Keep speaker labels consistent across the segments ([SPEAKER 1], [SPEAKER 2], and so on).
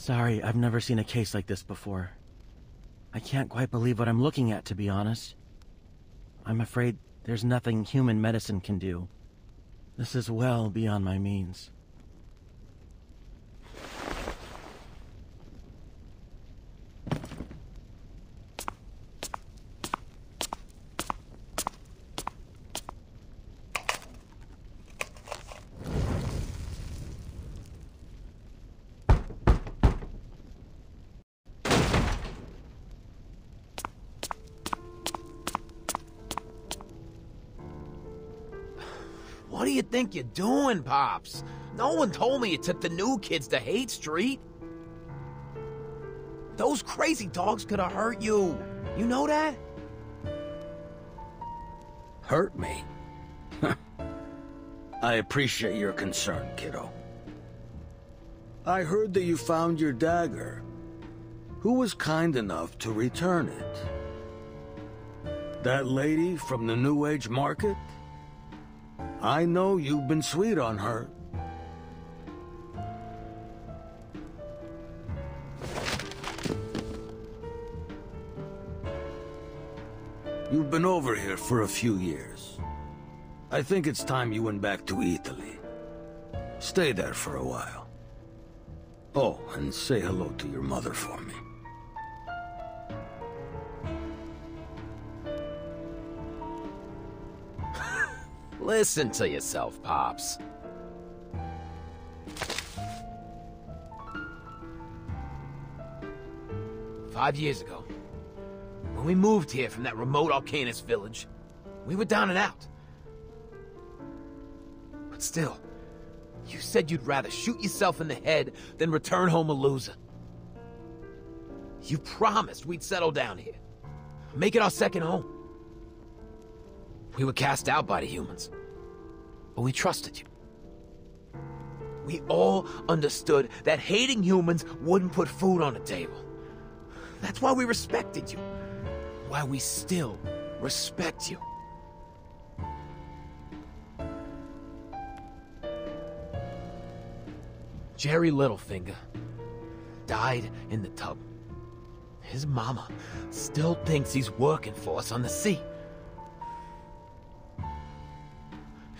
[SPEAKER 1] Sorry, I've never seen a case like this before. I can't quite believe what I'm looking at, to be honest. I'm afraid there's nothing human medicine can do. This is well beyond my means.
[SPEAKER 2] What do you think you're doing, Pops? No one told me you took the new kids to Hate Street. Those crazy dogs could have hurt you. You know that?
[SPEAKER 3] Hurt me? I appreciate your concern, kiddo. I heard that you found your dagger. Who was kind enough to return it? That lady from the New Age market? I know you've been sweet on her. You've been over here for a few years. I think it's time you went back to Italy. Stay there for a while. Oh, and say hello to your mother for me.
[SPEAKER 2] Listen to yourself, Pops. "5 years ago, when we moved here from that remote Arcanist village, we were down and out. But still, you said you'd rather shoot yourself in the head than return home a loser. You promised we'd settle down here, make it our second home. We were cast out by the humans, but we trusted you. We all understood that hating humans wouldn't put food on the table. That's why we respected you. Why we still respect you. Jerry Littlefinger died in the tub. His mama still thinks he's working for us on the sea.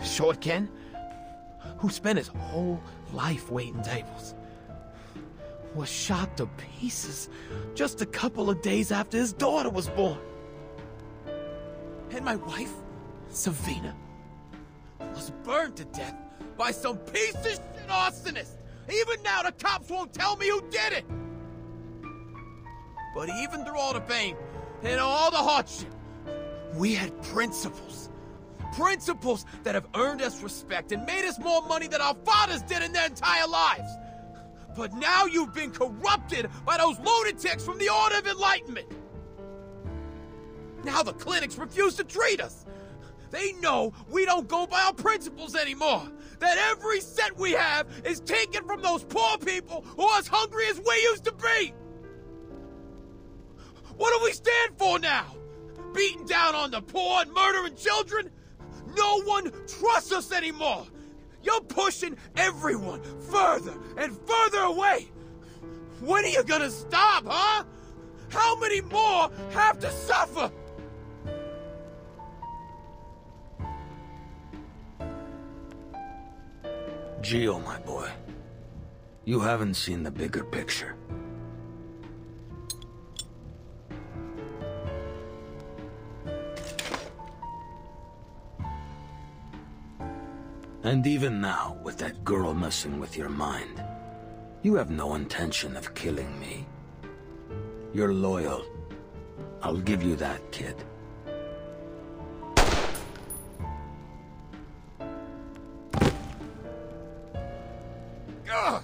[SPEAKER 2] Short Ken, who spent his whole life waiting tables, was shot to pieces just a couple of days after his daughter was born. And my wife, Savina, was burned to death by some piece of shit arsonist. Even now the cops won't tell me who did it. But even through all the pain and all the hardship, we had principles. Principles that have earned us respect and made us more money than our fathers did in their entire lives. But now you've been corrupted by those lunatics from the Order of Enlightenment. Now the clinics refuse to treat us. They know we don't go by our principles anymore. That every cent we have is taken from those poor people who are as hungry as we used to be. What do we stand for now? Beating down on the poor and murdering children? No one trusts us anymore. You're pushing everyone further and further away. When are you gonna stop, huh? How many more have to suffer?
[SPEAKER 3] Gio, my boy, you haven't seen the bigger picture. And even now, with that girl messing with your mind, you have no intention of killing me. You're loyal. I'll give you that, kid.
[SPEAKER 2] Ugh.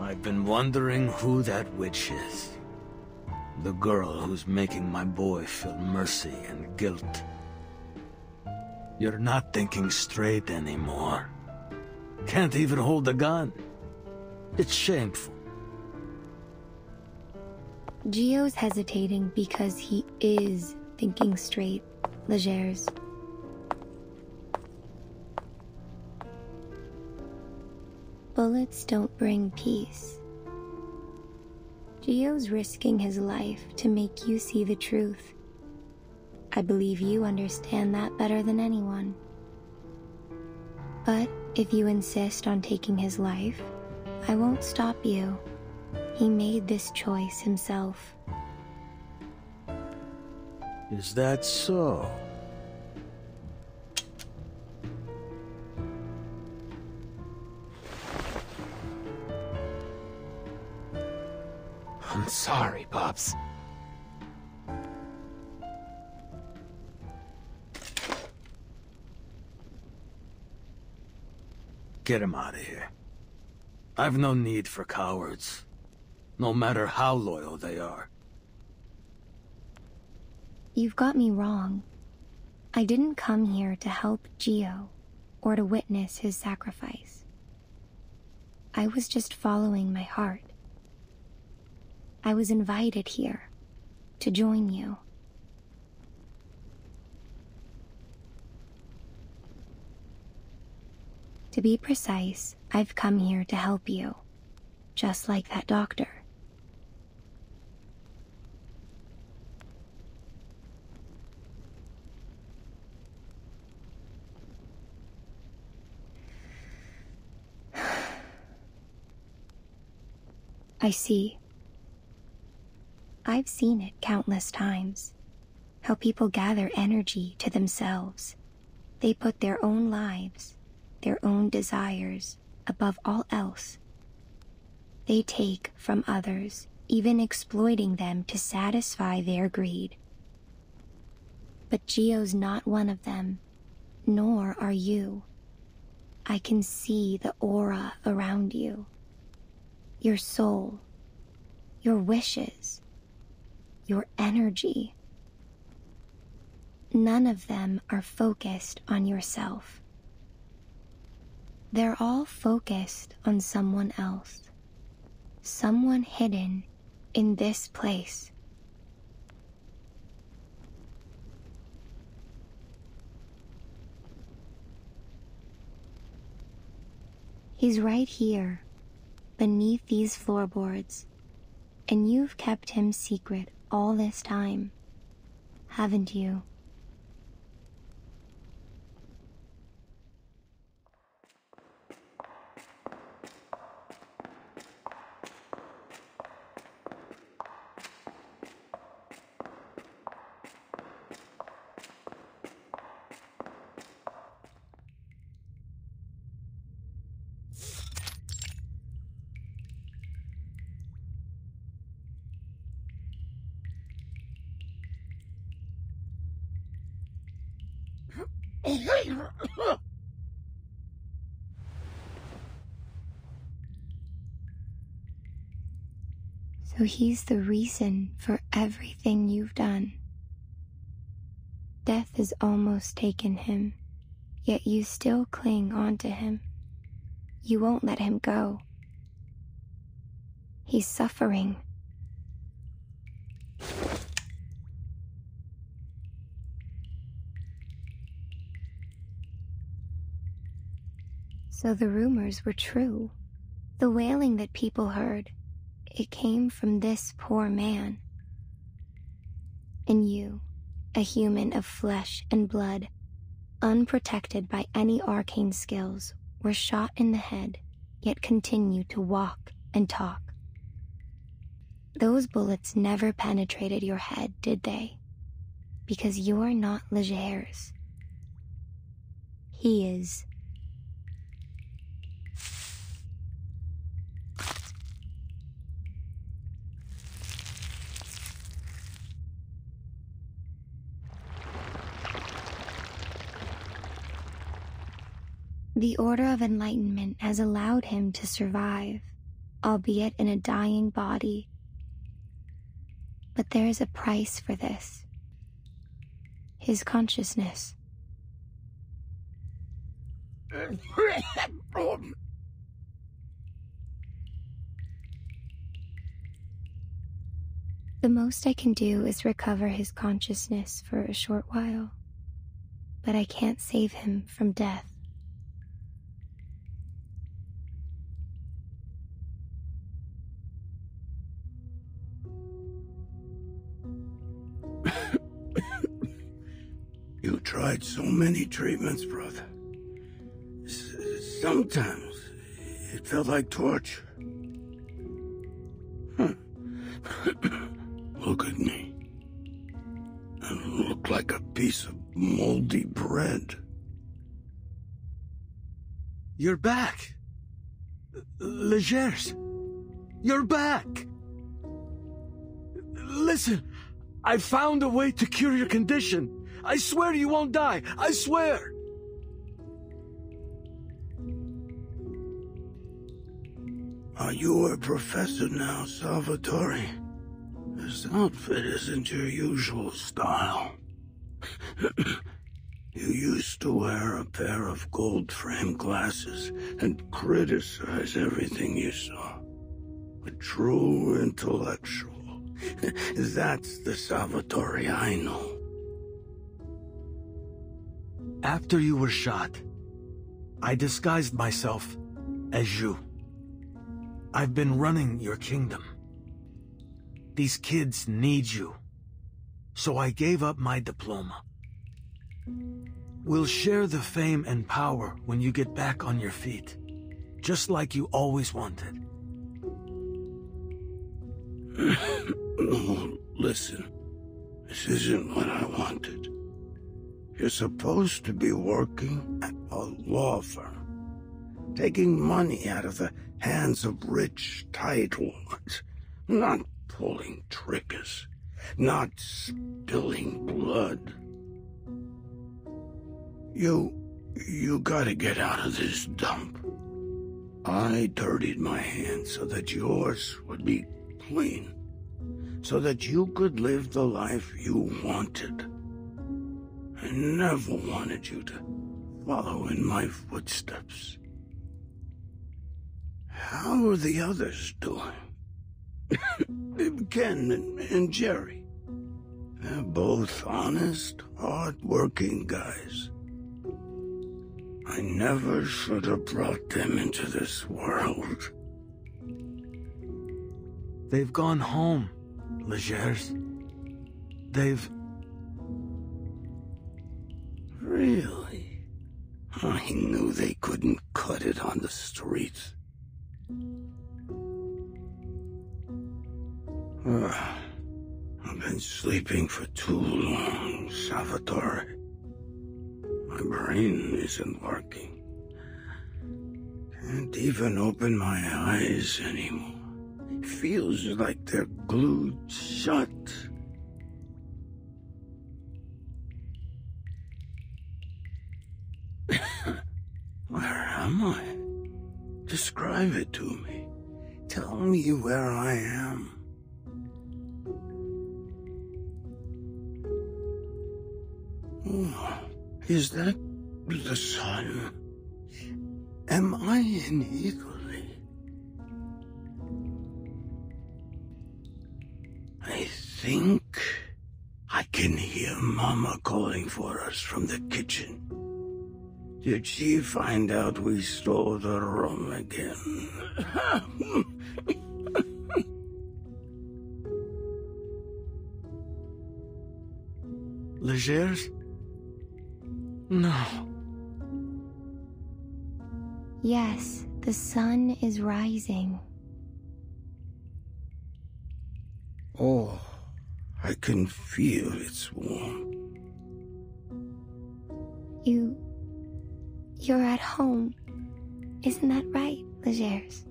[SPEAKER 3] I've been wondering who that witch is. The girl who's making my boy feel mercy and guilt. You're not thinking straight anymore. Can't even hold a gun. It's shameful.
[SPEAKER 4] Gio's hesitating because he is thinking straight, Legers. Bullets don't bring peace. Gio's risking his life to make you see the truth. I believe you understand that better than anyone. But if you insist on taking his life, I won't stop you. He made this choice himself.
[SPEAKER 3] Is that so?
[SPEAKER 2] I'm sorry, Pops.
[SPEAKER 3] Get him out of here. I've no need for cowards, no matter how loyal they are.
[SPEAKER 4] You've got me wrong. I didn't come here to help Gio or to witness his sacrifice. I was just following my heart. I was invited here to join you. To be precise, I've come here to help you, just like that doctor. I see. I've seen it countless times. How people gather energy to themselves. They put their own lives, their own desires, above all else. They take from others, even exploiting them to satisfy their greed. But Gio's not one of them, nor are you. I can see the aura around you. Your soul, your wishes, your energy. None of them are focused on yourself. They're all focused on someone else, someone hidden in this place. He's right here, beneath these floorboards, and you've kept him secret all this time, haven't you? So he's the reason for everything you've done. Death has almost taken him, yet you still cling onto him. You won't let him go. He's suffering. So the rumors were true. The wailing that people heard, it came from this poor man. And you, a human of flesh and blood, unprotected by any arcane skills, were shot in the head, yet continue to walk and talk. Those bullets never penetrated your head, did they? Because you're not Legers. He is. The Order of Enlightenment has allowed him to survive, albeit in a dying body. But there is a price for this. His consciousness. The most I can do is recover his consciousness for a short while, but I can't save him from death.
[SPEAKER 3] You tried so many treatments, brother. Sometimes it felt like torture. Look at me. I look like a piece of moldy bread.
[SPEAKER 5] You're back. Legers. You're back. Listen, I found a way to cure your condition. I swear you won't die. I swear.
[SPEAKER 3] Are you a professor now, Salvatore? This outfit isn't your usual style. You used to wear a pair of gold-framed glasses and criticize everything you saw. A true intellectual. That's the Salvatore I know.
[SPEAKER 5] After you were shot, I disguised myself as you. I've been running your kingdom. These kids need you. So I gave up my diploma. We'll share the fame and power when you get back on your feet. Just like you always wanted.
[SPEAKER 3] No, listen. This isn't what I wanted. You're supposed to be working at a law firm. Taking money out of the hands of rich title ones. Not pulling triggers. Not spilling blood. You gotta get out of this dump. I dirtied my hands so that yours would be clean. So that you could live the life you wanted. I never wanted you to follow in my footsteps. How are the others doing? Ken and Jerry. They're both honest, hard-working guys. I never should have brought them into this world.
[SPEAKER 5] They've gone home, Legers. They've...
[SPEAKER 3] Really? I knew they couldn't cut it on the streets. I've been sleeping for too long, Salvatore. My brain isn't working. Can't even open my eyes anymore. It feels like they're glued shut. Where am I? Describe it to me. Tell me where I am. Oh, is that the sun? Am I in Italy? I think I can hear Mama calling for us from the kitchen. Did she find out we stole the rum again?
[SPEAKER 5] Legers? No.
[SPEAKER 4] Yes, the sun is rising.
[SPEAKER 3] Oh, I can feel its warmth.
[SPEAKER 4] You're at home. Isn't that right, Legers?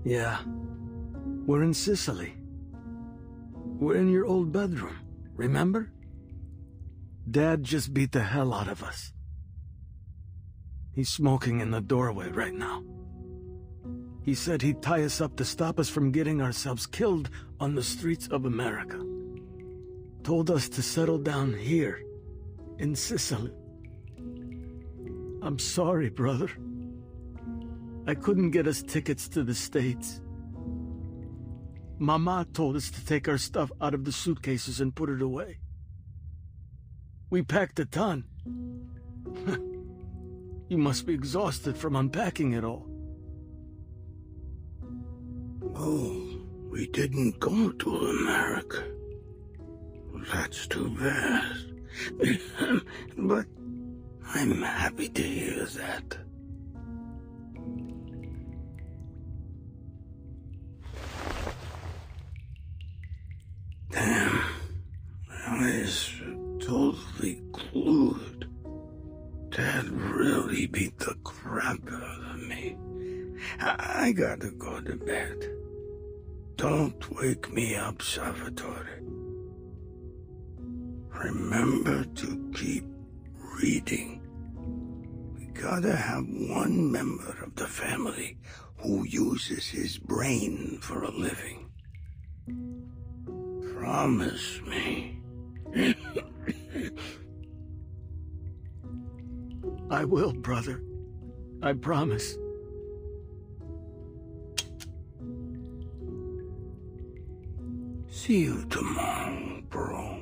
[SPEAKER 5] Yeah. We're in Sicily. We're in your old bedroom, remember? Dad just beat the hell out of us. He's smoking in the doorway right now. He said he'd tie us up to stop us from getting ourselves killed on the streets of America. Told us to settle down here, in Sicily. I'm sorry, brother. I couldn't get us tickets to the States. Mama told us to take our stuff out of the suitcases and put it away. We packed a ton. You must be exhausted from unpacking it all.
[SPEAKER 3] Oh, We didn't go to America. That's too bad. But I'm happy to hear that. Damn. I was totally glued. Dad really beat the crap out of me. I gotta go to bed. Don't wake me up, Salvatore. Remember to keep reading. We gotta have one member of the family who uses his brain for a living. Promise me.
[SPEAKER 5] I will, brother. I promise.
[SPEAKER 3] See you tomorrow, bro.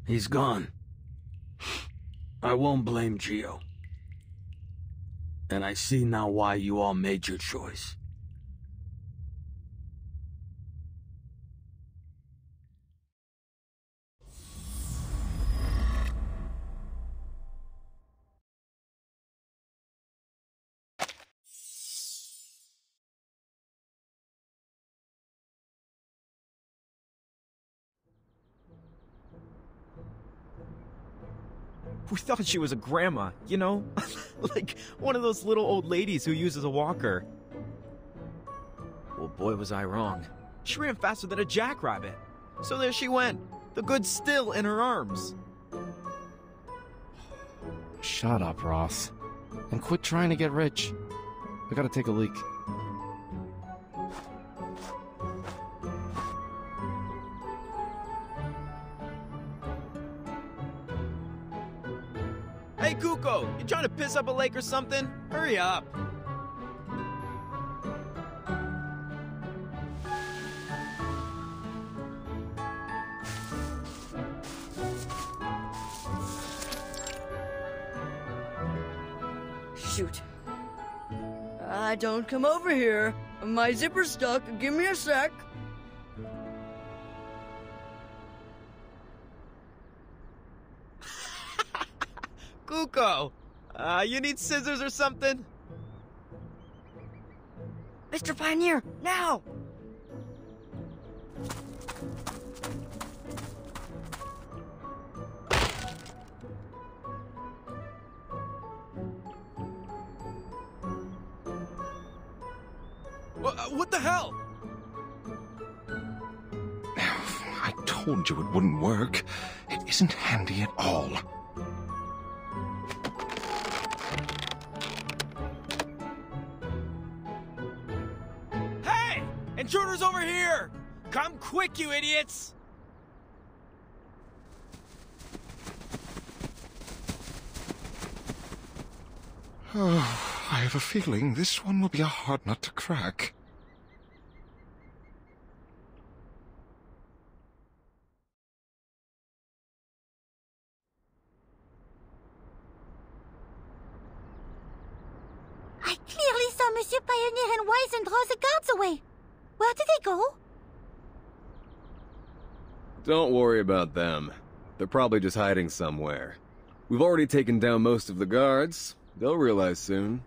[SPEAKER 5] He's gone. I won't blame Gio. And I see now why you all made your choice.
[SPEAKER 6] We thought she was a grandma, you know? Like one of those little old ladies who uses a walker. Well, boy, was I wrong. She ran faster than a jackrabbit. So there she went, the goods still in her arms.
[SPEAKER 7] Shut up, Ross. And quit trying to get rich. I gotta take a leak.
[SPEAKER 6] Hey, Cuco, you trying to piss up a lake or something? Hurry up.
[SPEAKER 8] Shoot. Don't come over here. My zipper's stuck. Give me a sec.
[SPEAKER 6] Cuco, you need scissors or something?
[SPEAKER 8] Mr. Pioneer, now!
[SPEAKER 6] What the hell?
[SPEAKER 9] I told you it wouldn't work. It isn't handy at all.
[SPEAKER 6] Hey! Intruders over here! Come quick, you idiots!
[SPEAKER 9] Oh, I have a feeling this one will be a hard nut to crack.
[SPEAKER 10] I clearly saw Monsieur Pioneer and Weiss draw the guards away. Where did they go?
[SPEAKER 11] Don't worry about them. They're probably just hiding somewhere. We've already taken down most of the guards. They'll realize soon.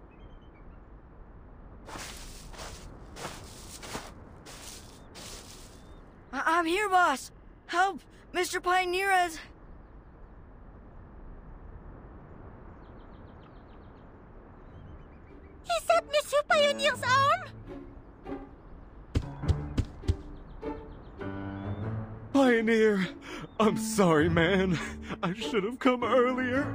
[SPEAKER 8] I'm here, boss. Help! Mr. Pioneer has...
[SPEAKER 10] Is that Monsieur Pioneer's arm?
[SPEAKER 7] Pioneer! I'm sorry, man. I should have come earlier.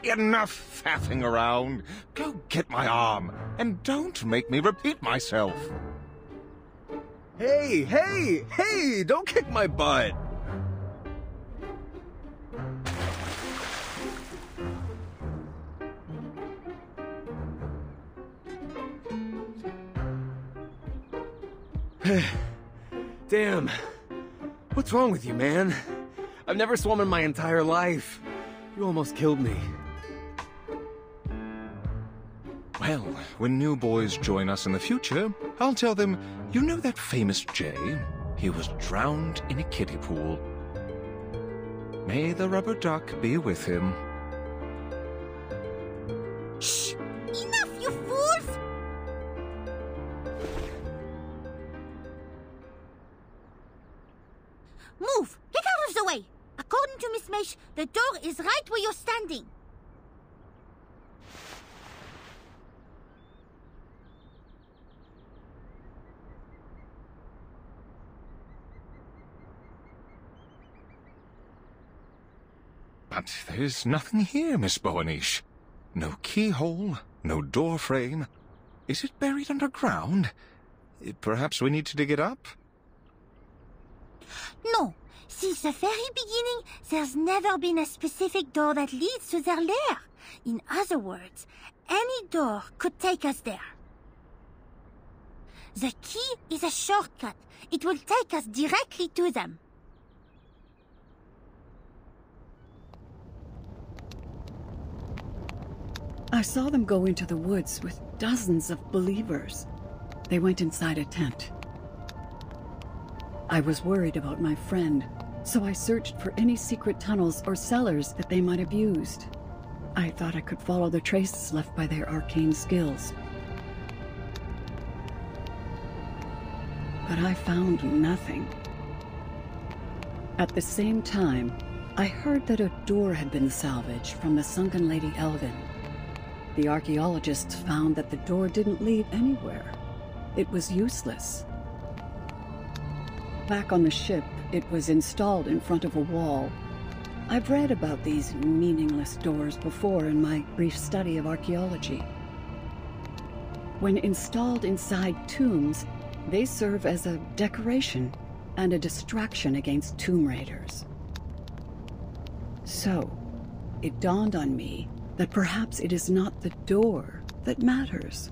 [SPEAKER 9] Enough faffing around. Go get my arm, and don't make me repeat myself.
[SPEAKER 11] Hey! Don't kick my butt! Damn. What's wrong with you, man? I've never swum in my entire life. You almost killed me.
[SPEAKER 9] Well, when new boys join us in the future, I'll tell them, you know that famous Jay? He was drowned in a kiddie pool. May the rubber duck be with him.
[SPEAKER 10] Shh! Enough, you fools! Move! Get out of the way! According to Miss Meish, the door is right where you're standing.
[SPEAKER 9] But there's nothing here, Miss Boanish. No keyhole, no door frame. Is it buried underground? Perhaps we need to dig it up?
[SPEAKER 10] No. Since the very beginning, there's never been a specific door that leads to their lair. In other words, any door could take us there. The key is a shortcut. It will take us directly to them.
[SPEAKER 12] I saw them go into the woods with dozens of believers. They went inside a tent. I was worried about my friend, so I searched for any secret tunnels or cellars that they might have used. I thought I could follow the traces left by their arcane skills. But I found nothing. At the same time, I heard that a door had been salvaged from the sunken Lady Elgin. The archaeologists found that the door didn't lead anywhere. It was useless. Back on the ship, it was installed in front of a wall. I've read about these meaningless doors before in my brief study of archaeology. When installed inside tombs, they serve as a decoration and a distraction against tomb raiders. So, it dawned on me that perhaps it is not the door that matters.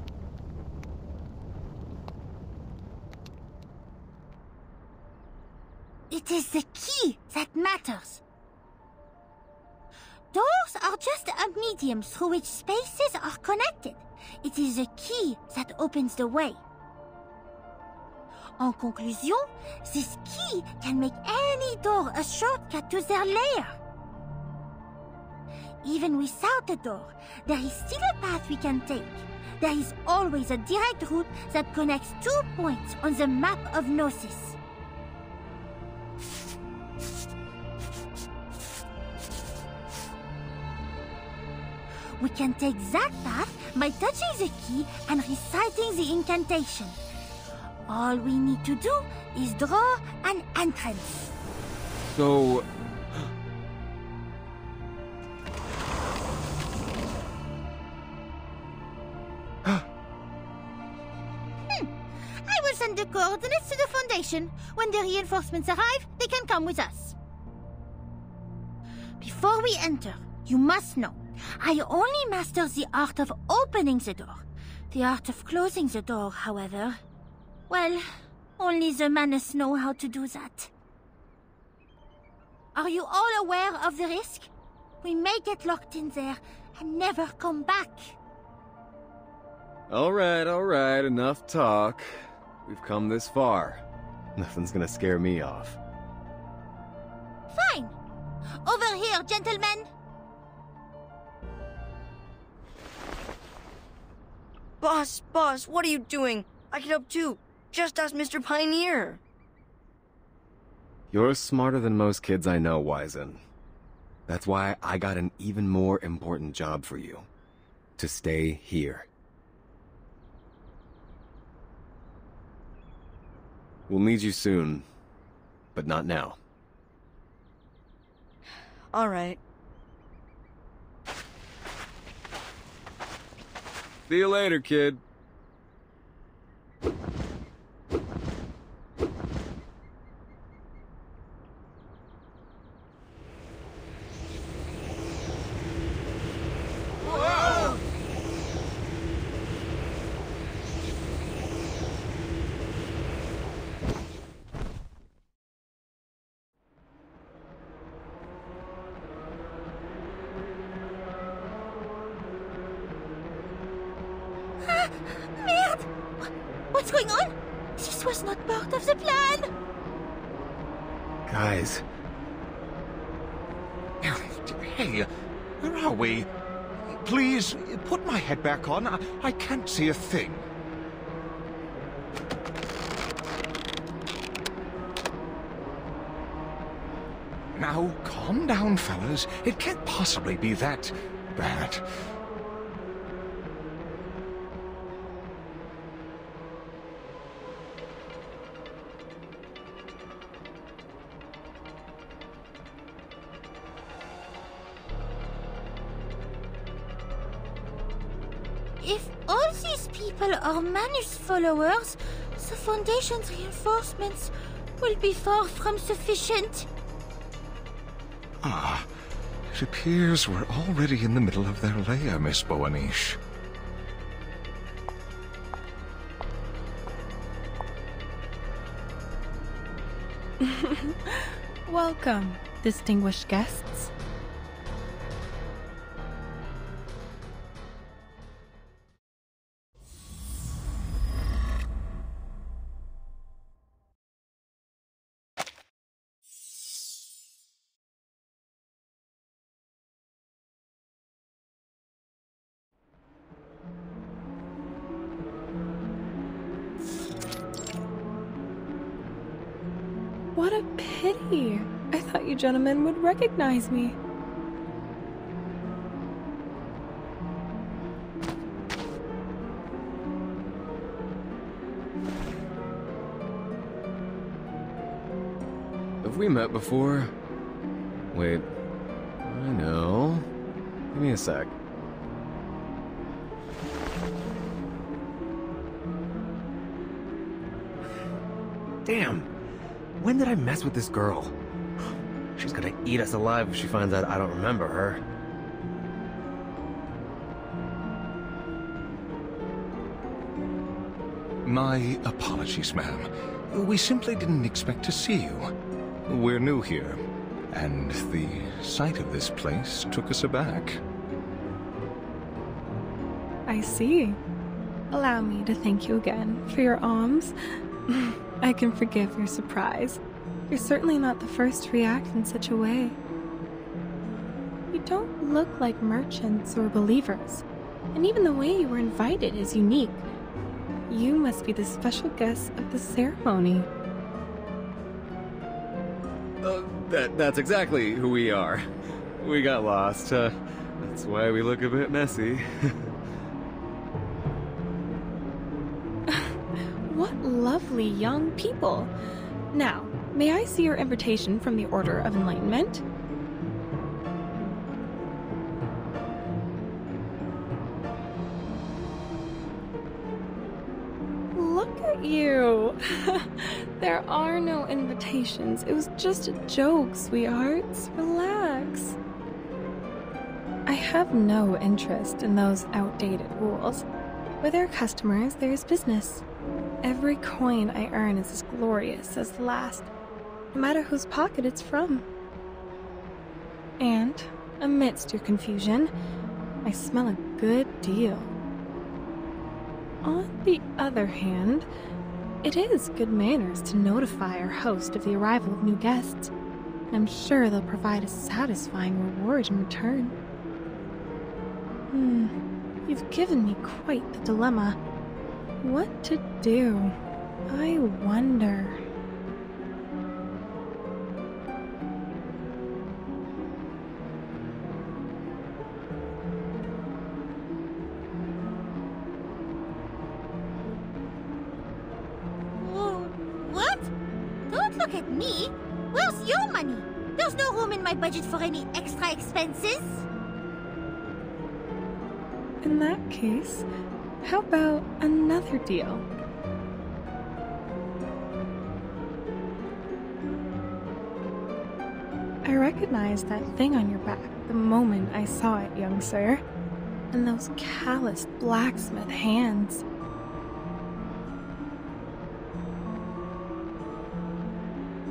[SPEAKER 10] It is the key that matters. Doors are just a medium through which spaces are connected. It is the key that opens the way. En conclusion, this key can make any door a shortcut to their lair. Even without a door, there is still a path we can take. There is always a direct route that connects 2 points on the map of Gnosis. We can take that path by touching the key and reciting the incantation. All we need to do is draw an entrance.
[SPEAKER 11] So...
[SPEAKER 10] I will send the coordinates to the Foundation. When the reinforcements arrive, they can come with us. Before we enter, you must know, I only master the art of opening the door. The art of closing the door, however... well, only the Manus know how to do that. Are you all aware of the risk? We may get locked in there and never come back.
[SPEAKER 11] All right, enough talk. We've come this far. Nothing's gonna scare me off.
[SPEAKER 10] Fine. Over here, gentlemen.
[SPEAKER 8] Boss, what are you doing? I can help too. Just ask Mr. Pioneer.
[SPEAKER 11] You're smarter than most kids I know, Wizen. That's why I got an even more important job for you. To stay here. We'll need you soon, but not now.
[SPEAKER 8] All right.
[SPEAKER 11] See you later, kid.
[SPEAKER 10] Merde! What's going on? This was not part of the plan!
[SPEAKER 11] Guys.
[SPEAKER 9] Hey, where are we? Please, put my head back on. I can't see a thing. Now, calm down, fellas. It can't possibly be that bad.
[SPEAKER 10] If all these people are Manus followers, the Foundation's reinforcements will be far from sufficient.
[SPEAKER 9] Ah, it appears we're already in the middle of their lair, Miss Boanish.
[SPEAKER 13] Welcome, distinguished guests. What a pity. I thought you gentlemen would recognize me.
[SPEAKER 11] Have we met before? Wait. I know. Give me a sec.
[SPEAKER 6] Damn. When did I mess with this girl? She's gonna eat us alive if she finds out I don't remember her.
[SPEAKER 9] My apologies, ma'am. We simply didn't expect to see you. We're new here, and the sight of this place took us aback.
[SPEAKER 13] I see. Allow me to thank you again for your alms. I can forgive your surprise. You're certainly not the first to react in such a way. You don't look like merchants or believers, and even the way you were invited is unique. You must be the special guest of the ceremony.
[SPEAKER 11] That's exactly who we are. We got lost. That's why we look a bit messy.
[SPEAKER 13] What lovely young people. Now, may I see your invitation from the Order of Enlightenment? Look at you. There are no invitations. It was just a joke, sweethearts. Relax. I have no interest in those outdated rules. Where there are customers, there is business. Every coin I earn is as glorious as the last, no matter whose pocket it's from. And, amidst your confusion, I smell a good deal. On the other hand, it is good manners to notify our host of the arrival of new guests, and I'm sure they'll provide a satisfying reward in return. You've given me quite the dilemma. What to do? I wonder.
[SPEAKER 10] What? Don't look at me. Where's your money? There's no room in my budget for any extra expenses.
[SPEAKER 13] In that case, how about another deal? I recognized that thing on your back the moment I saw it, young sir. And those calloused blacksmith hands.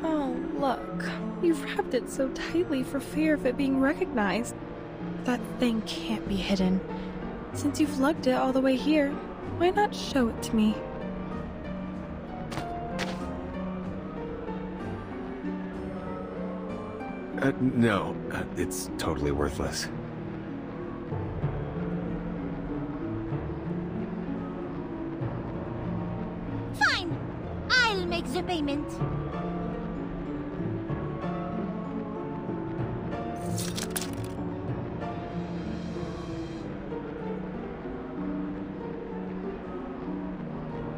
[SPEAKER 13] Oh, look. You've wrapped it so tightly for fear of it being recognized. That thing can't be hidden. Since you've lugged it all the way here, Why not show it to me?
[SPEAKER 11] No, it's totally worthless.
[SPEAKER 10] Fine. I'll make the payment.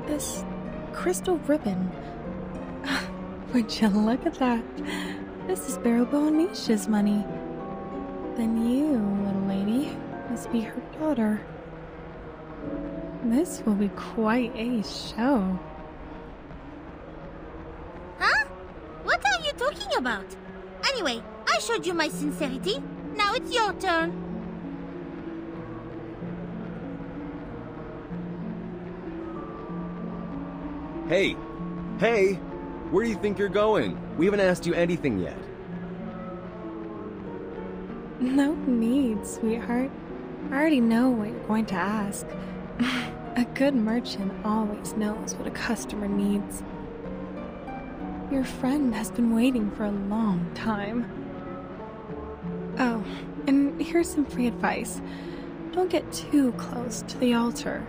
[SPEAKER 13] This crystal ribbon. Would you look at that? This is Barabonish's money. Then you, little lady, must be her daughter. This will be quite a show.
[SPEAKER 10] Huh? What are you talking about? Anyway, I showed you my sincerity. Now it's your turn.
[SPEAKER 11] Hey! Hey! Where do you think you're going? We haven't asked you anything yet.
[SPEAKER 13] No need, sweetheart. I already know what you're going to ask. A good merchant always knows what a customer needs. Your friend has been waiting for a long time. Oh, and here's some free advice. Don't get too close to the altar.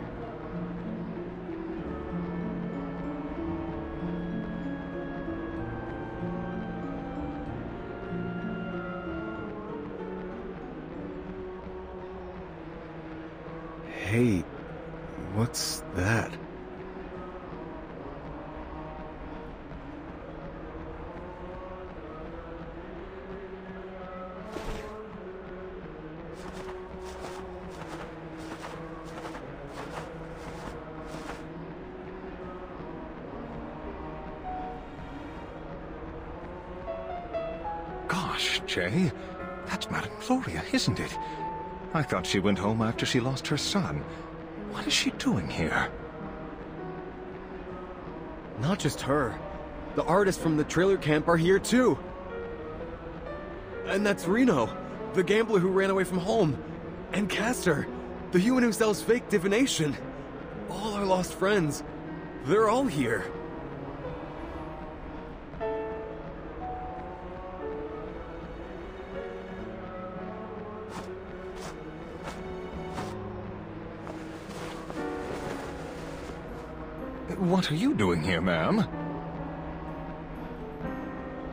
[SPEAKER 11] Hey, what's that?
[SPEAKER 9] Gosh, Jay, that's Madame Gloria, isn't it? I thought she went home after she lost her son. What is she doing here?
[SPEAKER 11] Not just her. The artists from the trailer camp are here too. And that's Reno, the gambler who ran away from home. And Castor, the human who sells fake divination. All our lost friends. They're all here.
[SPEAKER 9] What are you doing here, ma'am?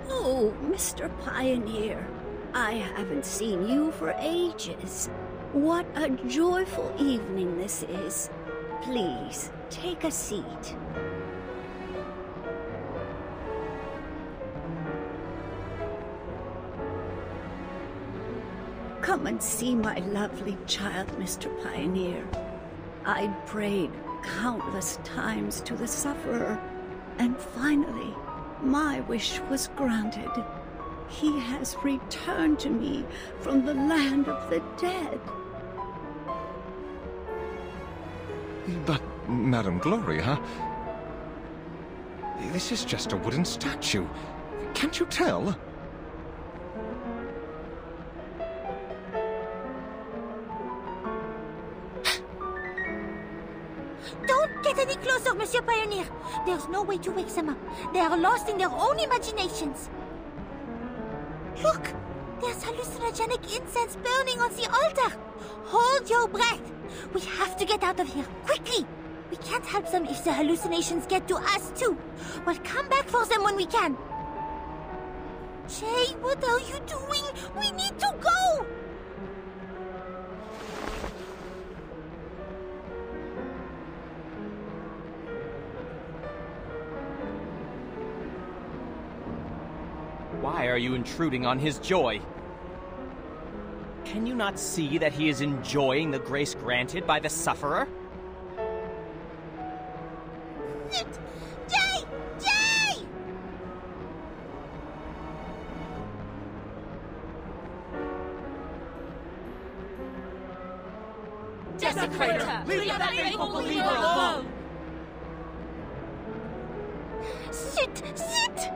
[SPEAKER 14] Oh, Mr. Pioneer. I haven't seen you for ages. What a joyful evening this is. Please, take a seat. Come and see my lovely child, Mr. Pioneer. I'd prayed countless times to the sufferer, and finally, my wish was granted. He has returned to me from the land of the dead.
[SPEAKER 9] But, Madame Gloria, this is just a wooden statue. Can't you tell?
[SPEAKER 10] Don't get any closer, Monsieur Pioneer. There's no way to wake them up. They are lost in their own imaginations. Look! There's hallucinogenic incense burning on the altar. Hold your breath. We have to get out of here, quickly. We can't help them if the hallucinations get to us, too. We'll come back for them when we can. Jay, what are you doing? We need to go!
[SPEAKER 6] Why are you intruding on his joy? Can you not see that he is enjoying the grace granted by the sufferer?
[SPEAKER 10] Jay! Jay!
[SPEAKER 15] Desecrator! Leave that faithful believer alone!
[SPEAKER 10] Sit! Sit!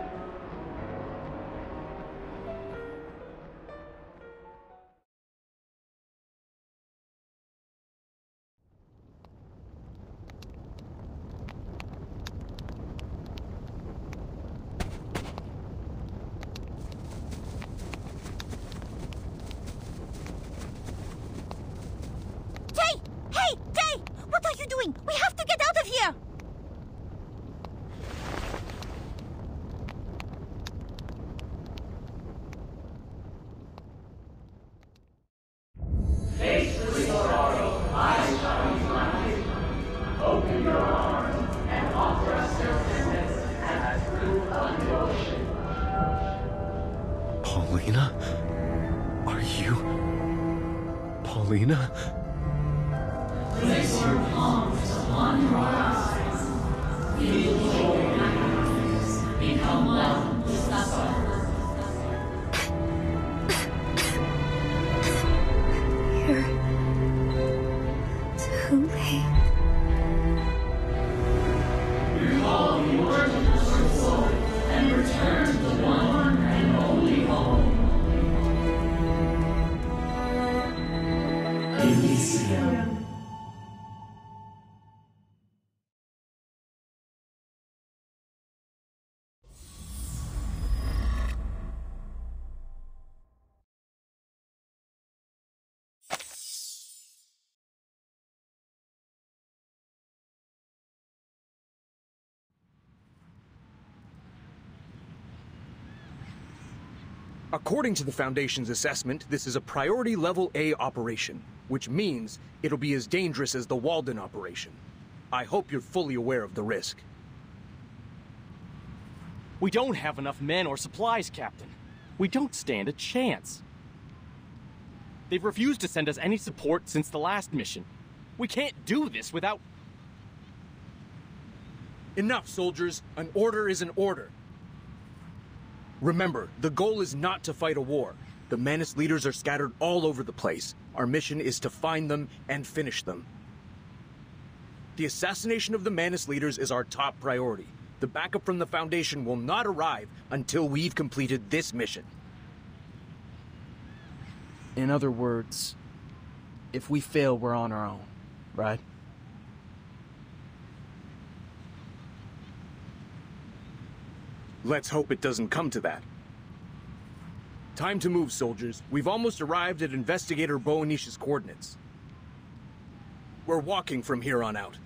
[SPEAKER 10] doing? We have to get out of here!
[SPEAKER 15] Face the sorrow, eyes shine light. Open your arms and offer us services as proof of devotion.
[SPEAKER 11] Paulina? Are you... Paulina?
[SPEAKER 15] Place your palms upon your eyes. Feel joy and happiness. Become one with the sorrow.
[SPEAKER 4] You're too late.
[SPEAKER 15] Recall the origin of your soul and return to the one and only home. Elysium.
[SPEAKER 16] According to the Foundation's assessment, this is a Priority Level A operation, which means it'll be as dangerous as the Walden operation. I hope you're fully aware of the risk.
[SPEAKER 6] We don't have enough men or supplies, Captain. We don't stand a chance. They've refused to send us any support since the last mission. We can't do this without...
[SPEAKER 16] Enough, soldiers. An order is an order. Remember, the goal is not to fight a war. The Manus leaders are scattered all over the place. Our mission is to find them and finish them. The assassination of the Manus leaders is our top priority. The backup from the Foundation will not arrive until we've completed this mission.
[SPEAKER 6] In other words, if we fail, we're on our own, right?
[SPEAKER 16] Let's hope it doesn't come to that. Time to move, soldiers. We've almost arrived at Investigator Boanish's coordinates. We're walking from here on out.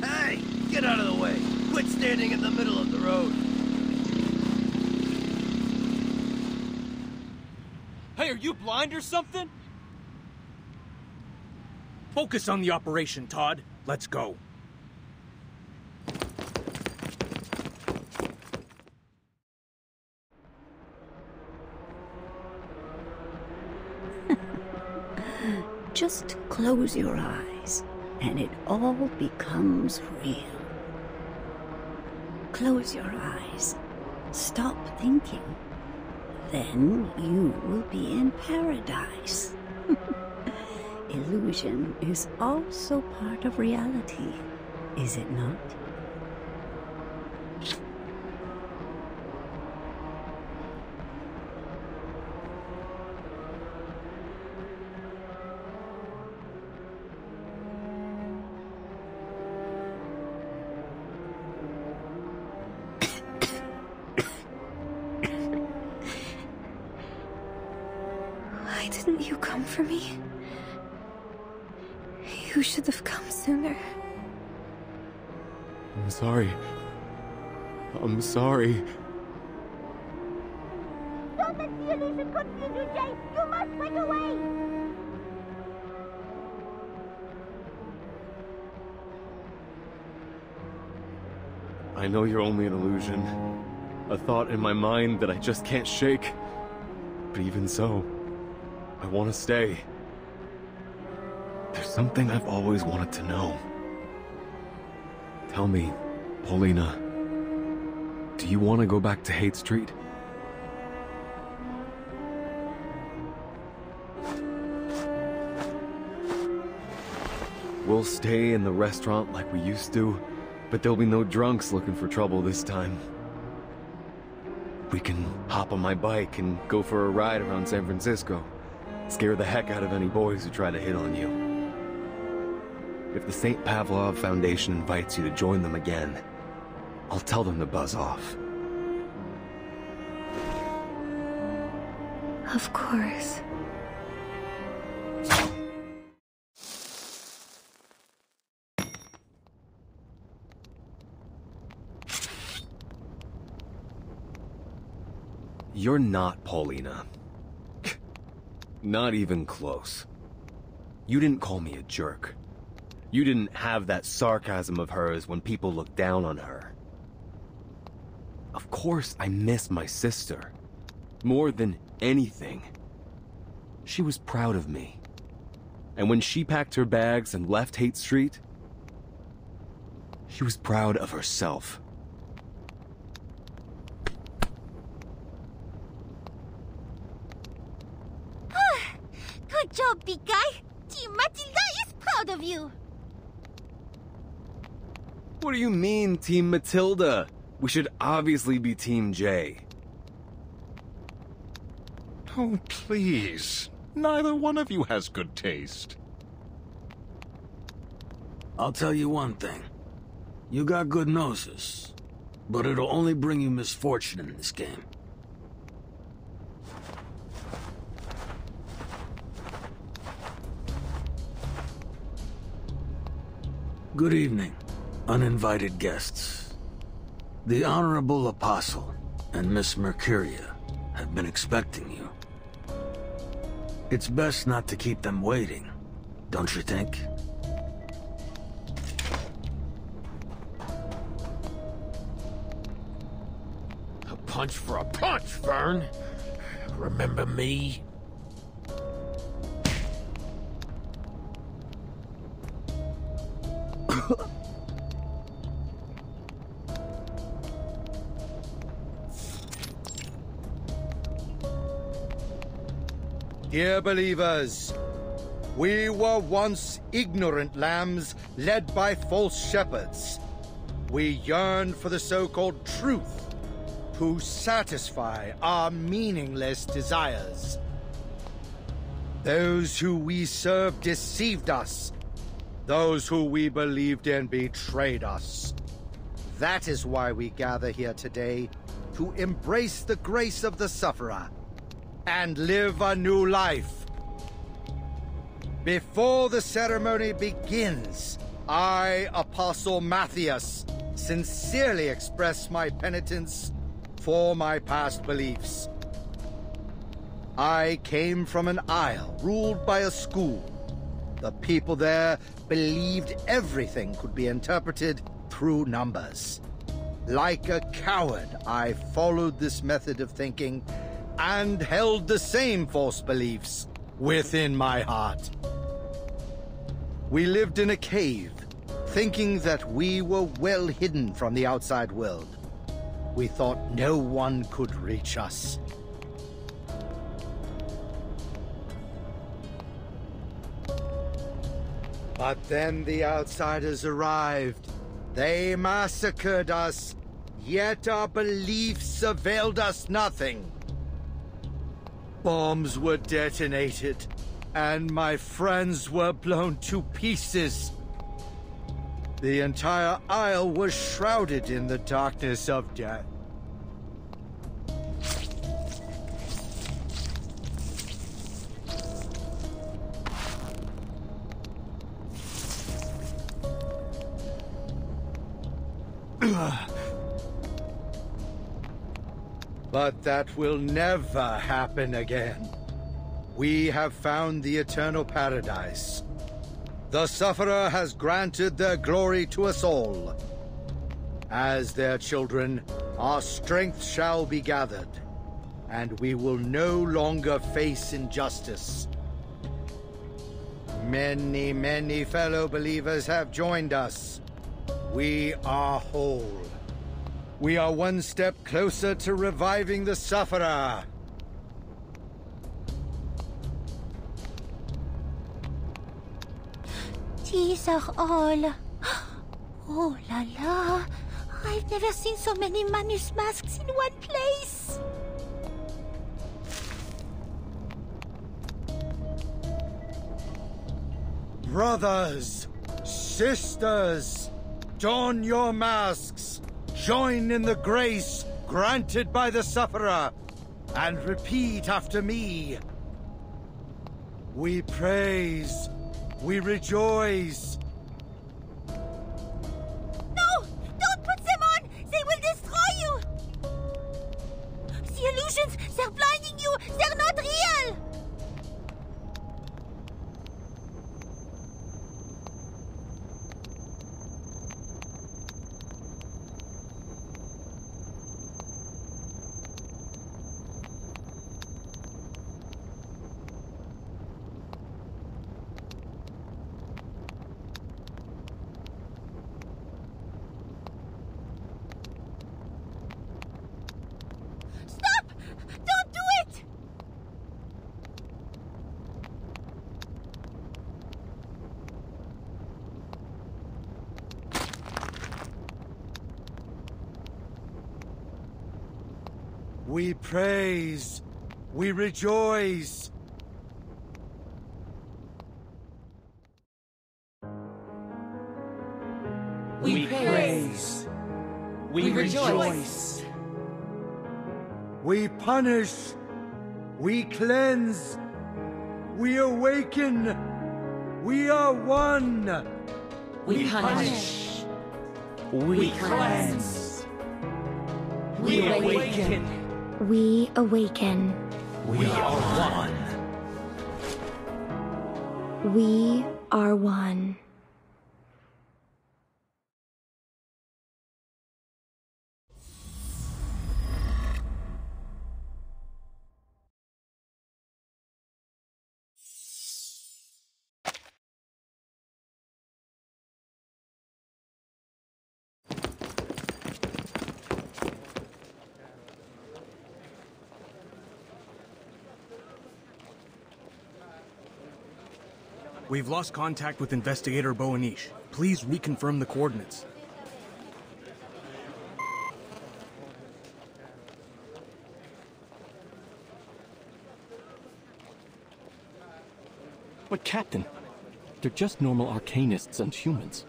[SPEAKER 17] Hey, get out of the way. Quit standing in the middle of the road.
[SPEAKER 6] Hey, are you blind or something?
[SPEAKER 16] Focus on the operation, Todd. Let's go.
[SPEAKER 14] Just close your eyes, and it all becomes real. Close your eyes. Stop thinking. Then you will be in paradise. Illusion is also part of reality, is it not?
[SPEAKER 4] Why didn't you come for me? You should have come sooner.
[SPEAKER 11] I'm sorry. I'm sorry.
[SPEAKER 10] Don't let the illusion confuse you, Jay! You must break away!
[SPEAKER 11] I know you're only an illusion. A thought in my mind that I just can't shake. But even so, I want to stay. There's something I've always wanted to know. Tell me, Paulina, do you want to go back to Hate Street? We'll stay in the restaurant like we used to, but there'll be no drunks looking for trouble this time. We can hop on my bike and go for a ride around San Francisco. Scare the heck out of any boys who try to hit on you. If the St. Pavlov Foundation invites you to join them again, I'll tell them to buzz off.
[SPEAKER 4] Of course.
[SPEAKER 11] You're not Paulina. Not even close. You didn't call me a jerk. You didn't have that sarcasm of hers when people look down on her. Of course I miss my sister. More than anything. She was proud of me. And when she packed her bags and left Hate Street, she was proud of herself.
[SPEAKER 10] Good job, big guy. Team Matilda is proud of you.
[SPEAKER 11] What do you mean, Team Matilda? We should obviously be Team J.
[SPEAKER 9] Oh, please. Neither one of you has good taste.
[SPEAKER 3] I'll tell you one thing. You got good noses, but it'll only bring you misfortune in this game. Good evening, uninvited guests. The Honorable Apostle and Miss Mercuria have been expecting you. It's best not to keep them waiting, don't you think?
[SPEAKER 2] A punch for a punch, Vern. Remember me?
[SPEAKER 18] Dear believers, we were once ignorant lambs led by false shepherds. We yearn for the so-called truth to satisfy our meaningless desires. Those who we served deceived us. Those who we believed in betrayed us. That is why we gather here today, to embrace the grace of the sufferer and live a new life. Before the ceremony begins, I, Apostle Matthias, sincerely express my penitence for my past beliefs. I came from an isle ruled by a school. The people there believed everything could be interpreted through numbers. Like a coward, I followed this method of thinking and held the same false beliefs within my heart. We lived in a cave, thinking that we were well hidden from the outside world. We thought no one could reach us. But then the outsiders arrived. They massacred us, yet our beliefs availed us nothing. Bombs were detonated, and my friends were blown to pieces. The entire isle was shrouded in the darkness of death. But that will never happen again. We have found the eternal paradise. The Sufferer has granted their glory to us all. As their children, our strength shall be gathered, and we will no longer face injustice. Many, many fellow believers have joined us. We are whole. We are one step closer to reviving the Sufferer.
[SPEAKER 10] These are all... Oh la la! I've never seen so many Manus masks in one place!
[SPEAKER 18] Brothers, sisters, don your masks, join in the grace granted by the Sufferer, and repeat after me. We praise, we rejoice.
[SPEAKER 10] No! Don't put them on! They will destroy you! The illusions!
[SPEAKER 18] We praise. We rejoice.
[SPEAKER 15] We praise. We rejoice.
[SPEAKER 18] We punish. We cleanse. We awaken. We are one.
[SPEAKER 15] We punish. We cleanse. We awaken.
[SPEAKER 4] We awaken.
[SPEAKER 15] We are one.
[SPEAKER 4] We are one.
[SPEAKER 16] We've lost contact with Investigator Boanish. Please reconfirm the coordinates.
[SPEAKER 7] But Captain, they're just normal arcanists and humans.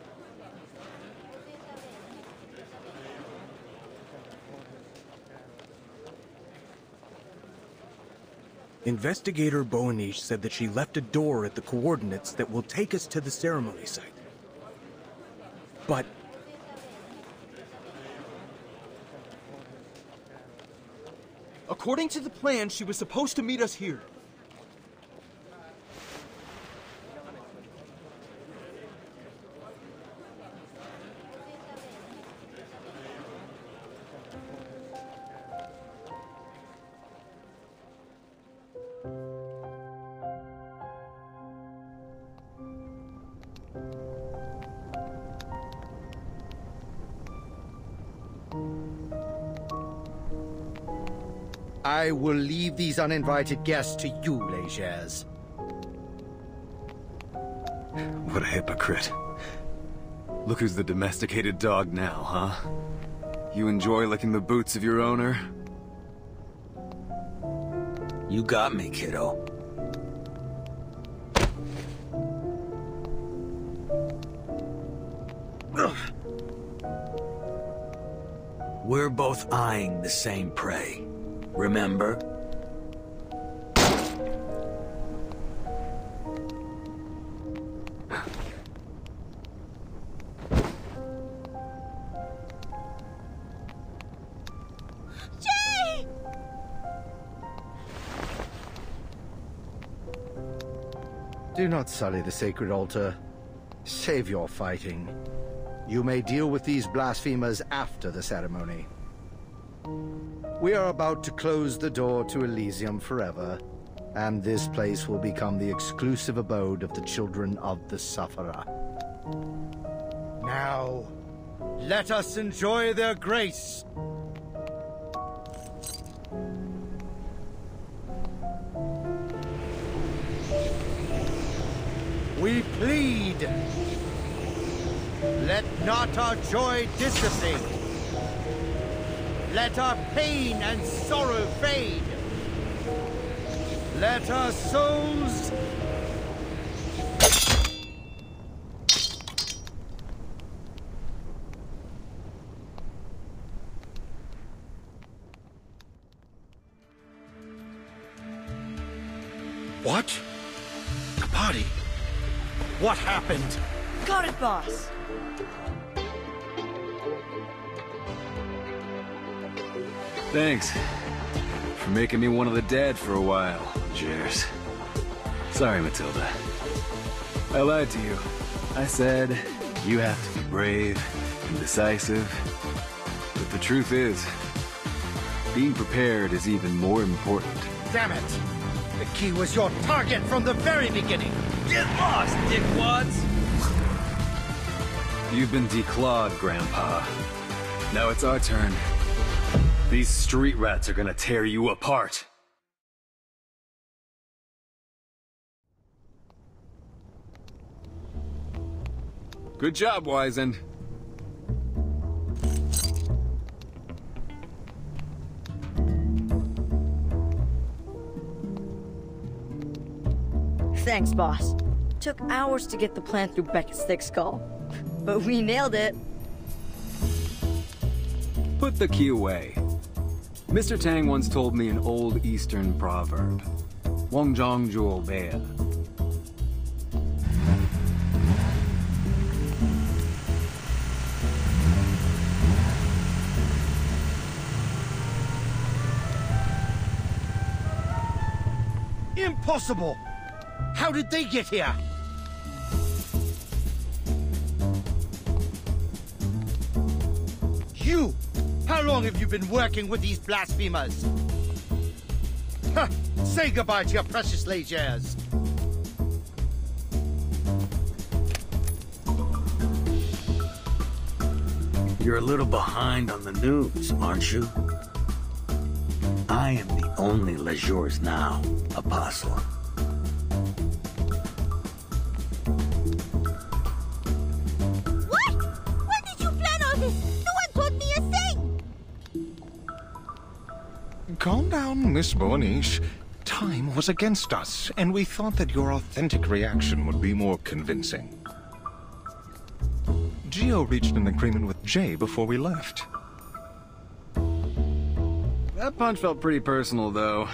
[SPEAKER 16] Investigator Boanish said that she left a door at the coordinates that will take us to the ceremony site. But...
[SPEAKER 6] according to the plan, she was supposed to meet us here.
[SPEAKER 18] I will leave these uninvited guests to you, Legers.
[SPEAKER 11] What a hypocrite. Look who's the domesticated dog now, huh? You enjoy licking the boots of your owner?
[SPEAKER 3] You got me, kiddo. We're both eyeing the same prey. Remember?
[SPEAKER 10] Jay!
[SPEAKER 18] Do not sully the sacred altar. Save your fighting. You may deal with these blasphemers after the ceremony. We are about to close the door to Elysium forever, and this place will become the exclusive abode of the children of the Sufferer. Now, let us enjoy their grace. We plead. Let not our joy dissipate. Let our pain and sorrow fade. Let our souls...
[SPEAKER 3] What? The party? What happened?
[SPEAKER 8] Got it, boss.
[SPEAKER 11] Thanks for making me one of the dead for a while, Cheers. Sorry, Matilda. I lied to you. I said you have to be brave and decisive. But the truth is, being prepared is even more important.
[SPEAKER 18] Damn it! The key was your target from the very beginning!
[SPEAKER 17] Get lost, dickwads!
[SPEAKER 11] You've been declawed, Grandpa. Now it's our turn. These street rats are gonna tear you apart. Good job, Wizened.
[SPEAKER 8] Thanks, boss. Took hours to get the plan through Beckett's thick skull. But we nailed it.
[SPEAKER 11] Put the key away. Mr. Tang once told me an old Eastern proverb. Wang Zhang Zhuo Bea.
[SPEAKER 18] Impossible! How did they get here? You! How long have you been working with these blasphemers? Huh, say goodbye to your precious légères.
[SPEAKER 3] You're a little behind on the news, aren't you? I am the only Lejours now, Apostle.
[SPEAKER 10] What? When did you plan all this? No one told me a thing!
[SPEAKER 9] Calm down, Miss Borniche. Time was against us, and we thought that your authentic reaction would be more convincing. Geo reached an agreement with Jay before we left.
[SPEAKER 11] That punch felt pretty personal, though.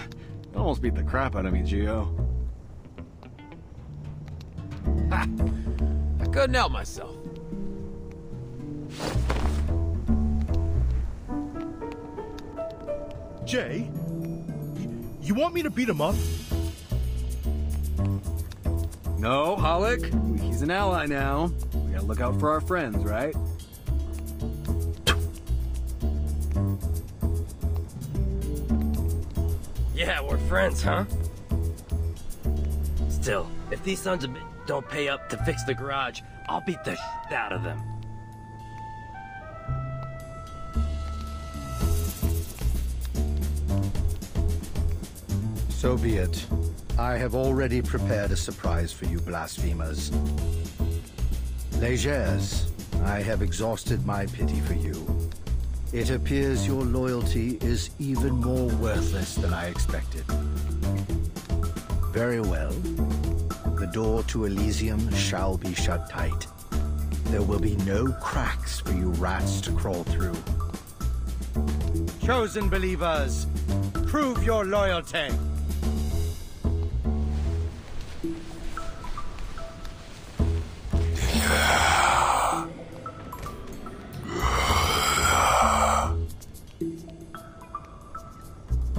[SPEAKER 11] It almost beat the crap out of me, Gio.
[SPEAKER 2] Ha! I couldn't help myself.
[SPEAKER 19] Jay? You want me to beat him up?
[SPEAKER 11] No, Hollick. He's an ally now. We gotta look out for our friends, right?
[SPEAKER 17] Yeah, we're friends, huh? Still, if these sons of bitches don't pay up to fix the garage, I'll beat the shit out of them.
[SPEAKER 18] So be it. I have already prepared a surprise for you blasphemers. Légères, I have exhausted my pity for you. It appears your loyalty is even more worthless than I expected. Very well. The door to Elysium shall be shut tight. There will be no cracks for you rats to crawl through. Chosen believers, prove your loyalty.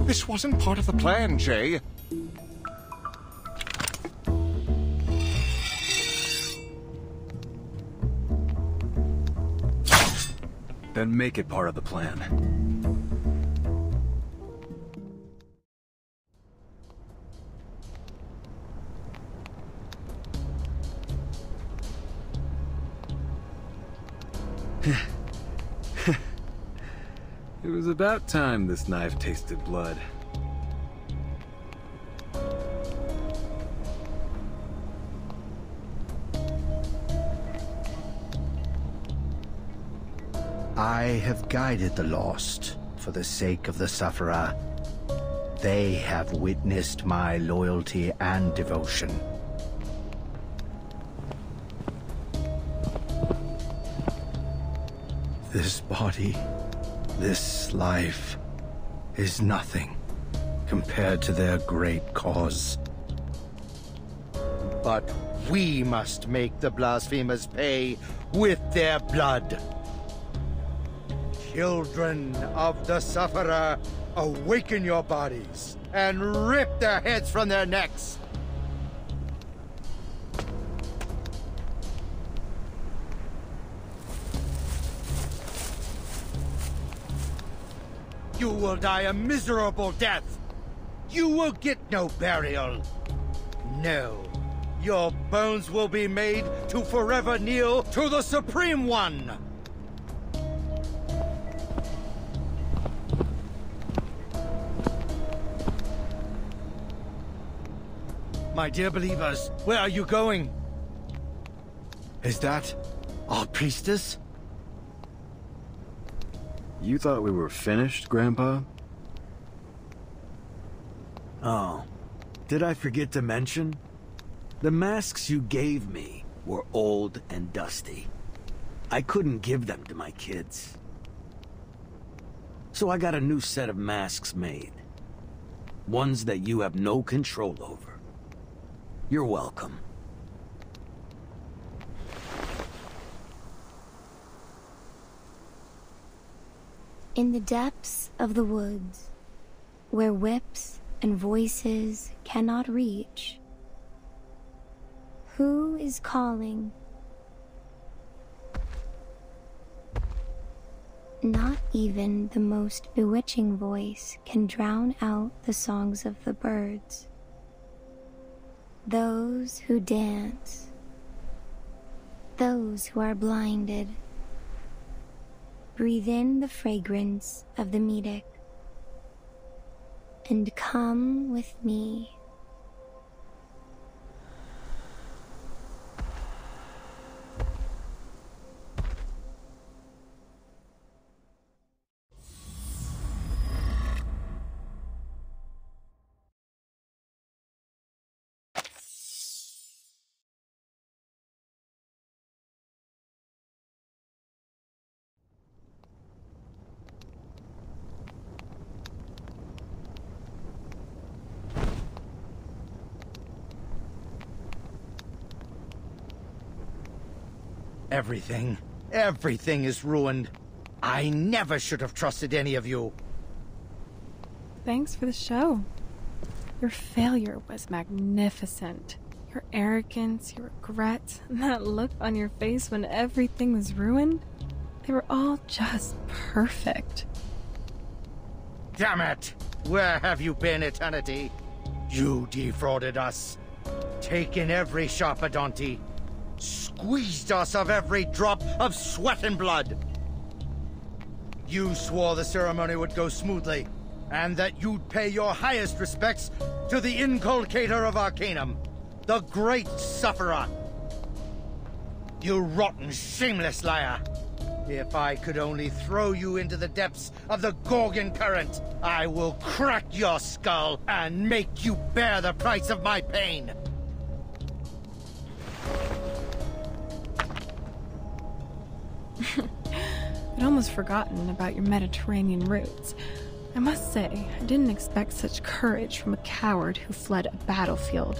[SPEAKER 9] This wasn't part of the plan, Jay.
[SPEAKER 11] Then make it part of the plan. It was about time this knife tasted blood.
[SPEAKER 18] I have guided the lost for the sake of the sufferer. They have witnessed my loyalty and devotion. This body, this life, is nothing compared to their great cause. But we must make the blasphemers pay with their blood. Children of the sufferer, awaken your bodies and rip their heads from their necks. You will die a miserable death. You will get no burial. No, your bones will be made to forever kneel to the Supreme One. My dear believers, where are you going? Is that our priestess?
[SPEAKER 11] You thought we were finished, Grandpa?
[SPEAKER 3] Oh, did I forget to mention? The masks you gave me were old and dusty. I couldn't give them to my kids. So I got a new set of masks made. Ones that you have no control over. You're welcome.
[SPEAKER 4] In the depths of the woods, where whips and voices cannot reach, who is calling? Not even the most bewitching voice can drown out the songs of the birds. Those who dance, those who are blinded, breathe in the fragrance of the Medic, and come with me.
[SPEAKER 18] Everything is ruined. I never should have trusted any of you.
[SPEAKER 13] Thanks for the show. Your failure was magnificent. Your arrogance, your regret, and that look on your face when everything was ruined, they were all just perfect.
[SPEAKER 18] Damn it! Where have you been, Eternity? You defrauded us. Taken every Sharpadonti. Squeezed us of every drop of sweat and blood. You swore the ceremony would go smoothly, and that you'd pay your highest respects to the inculcator of Arcanum, the great sufferer. You rotten, shameless liar. If I could only throw you into the depths of the Gorgon current, I will crack your skull and make you bear the price of my pain.
[SPEAKER 13] I'd almost forgotten about your Mediterranean roots. I must say, I didn't expect such courage from a coward who fled a battlefield.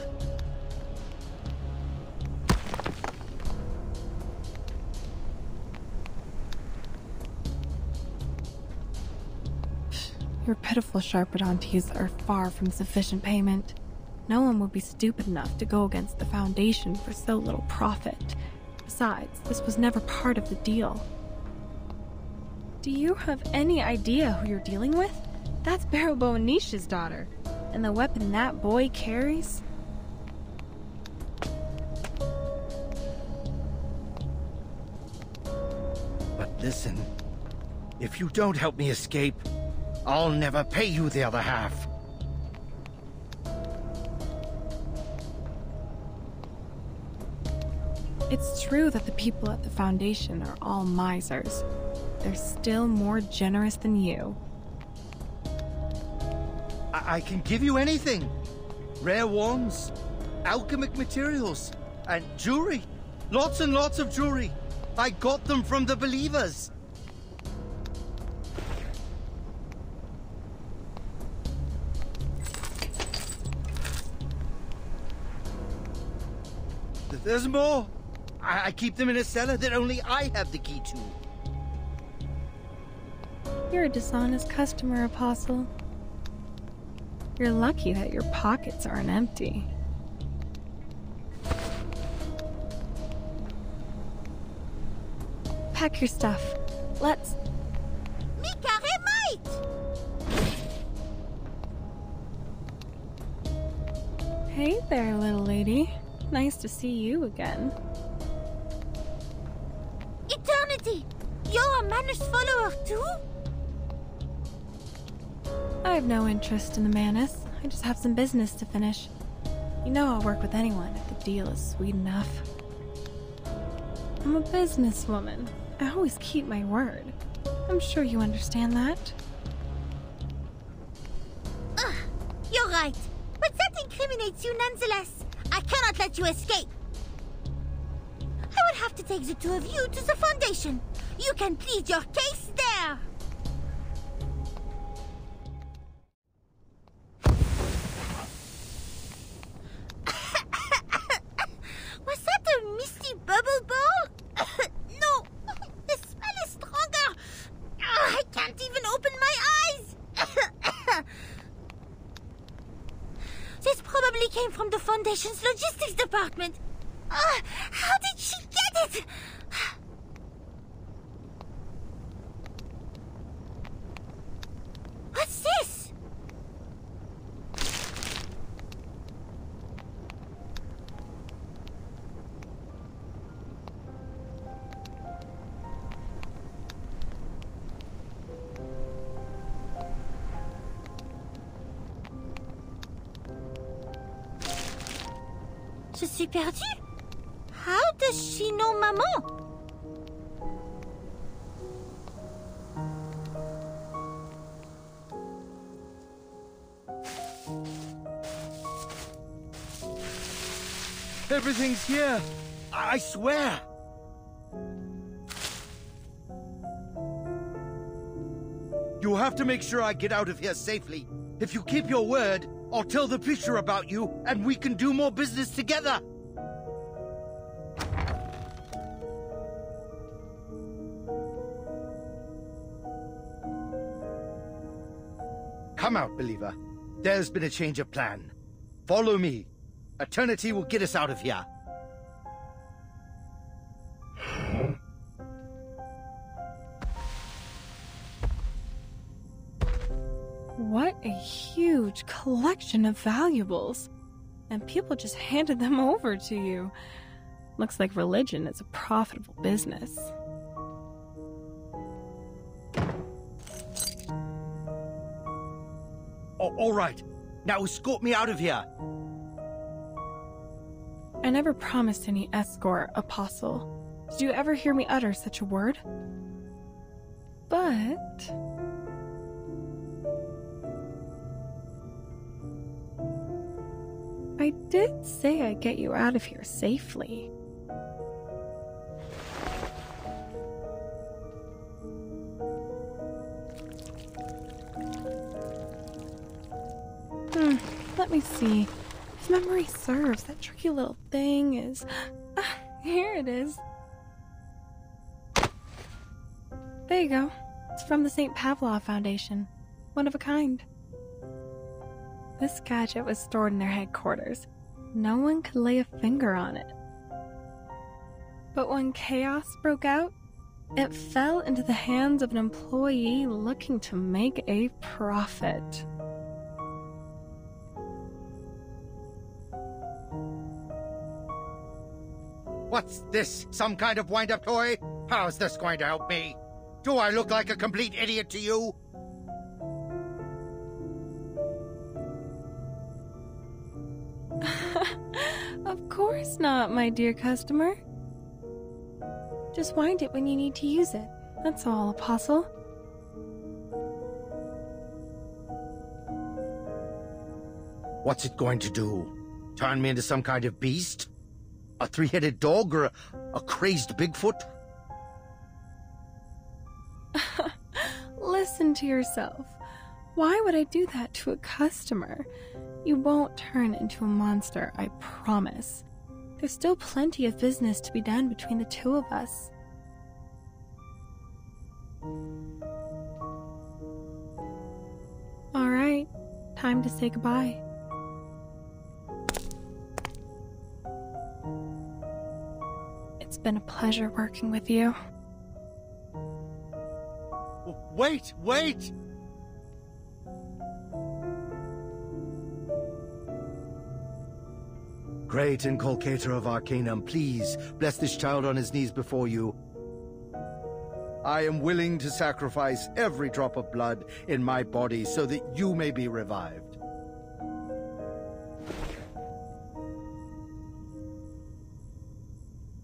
[SPEAKER 13] Your pitiful Sharpadontis are far from sufficient payment. No one would be stupid enough to go against the Foundation for so little profit. Besides, this was never part of the deal. Do you have any idea who you're dealing with? That's Barrow-Boanish's daughter, and the weapon that boy carries?
[SPEAKER 18] But listen, if you don't help me escape, I'll never pay you the other half.
[SPEAKER 13] It's true that the people at the Foundation are all misers. They're still more generous than you.
[SPEAKER 18] I can give you anything. Rare wands, alchemic materials, and jewelry. Lots and lots of jewelry. I got them from the Believers. There's more. I keep them in a cellar that only I have the key to.
[SPEAKER 13] You're a dishonest customer, Apostle. You're lucky that your pockets aren't empty. Pack your stuff. Let's... Hey there, little lady. Nice to see you again.
[SPEAKER 10] Eternity! You're a Manus follower too?
[SPEAKER 13] I have no interest in the Manus. I just have some business to finish. You know I'll work with anyone if the deal is sweet enough. I'm a businesswoman. I always keep my word. I'm sure you understand that.
[SPEAKER 10] You're right. But that incriminates you nonetheless. I cannot let you escape. I will have to take the two of you to the Foundation. You can plead your case there. Was that a misty bubble ball? No, the smell is stronger. I can't even open my eyes. This probably came from the Foundation's logistics department. How did she get it? What's this? Je suis perdue? How does she know Maman?
[SPEAKER 18] Everything's here. I swear. You have to make sure I get out of here safely. If you keep your word, I'll tell the picture about you, and we can do more business together. Come out, believer. There's been a change of plan. Follow me. Eternity will get us out of here.
[SPEAKER 13] What a huge collection of valuables. And people just handed them over to you. Looks like religion is a profitable business.
[SPEAKER 18] All right. Now escort me out of here.
[SPEAKER 13] I never promised any escort, Apostle. Did you ever hear me utter such a word? But... I did say I'd get you out of here safely. Let me see. If memory serves, that tricky little thing is... here it is. There you go. It's from the St. Pavlov Foundation. One of a kind. This gadget was stored in their headquarters. No one could lay a finger on it. But when chaos broke out, it fell into the hands of an employee looking to make a profit.
[SPEAKER 18] What's this? Some kind of wind-up toy? How's this going to help me? Do I look like a complete idiot to you?
[SPEAKER 13] Of course not, my dear customer. Just wind it when you need to use it. That's all, Apostle.
[SPEAKER 18] What's it going to do? Turn me into some kind of beast? A three-headed dog or a crazed Bigfoot?
[SPEAKER 13] Listen to yourself. Why would I do that to a customer? You won't turn into a monster, I promise. There's still plenty of business to be done between the two of us. All right, time to say goodbye. It's been a pleasure working with you.
[SPEAKER 18] Wait! Great inculcator of Arcanum, please bless this child on his knees before you. I am willing to sacrifice every drop of blood in my body so that you may be revived.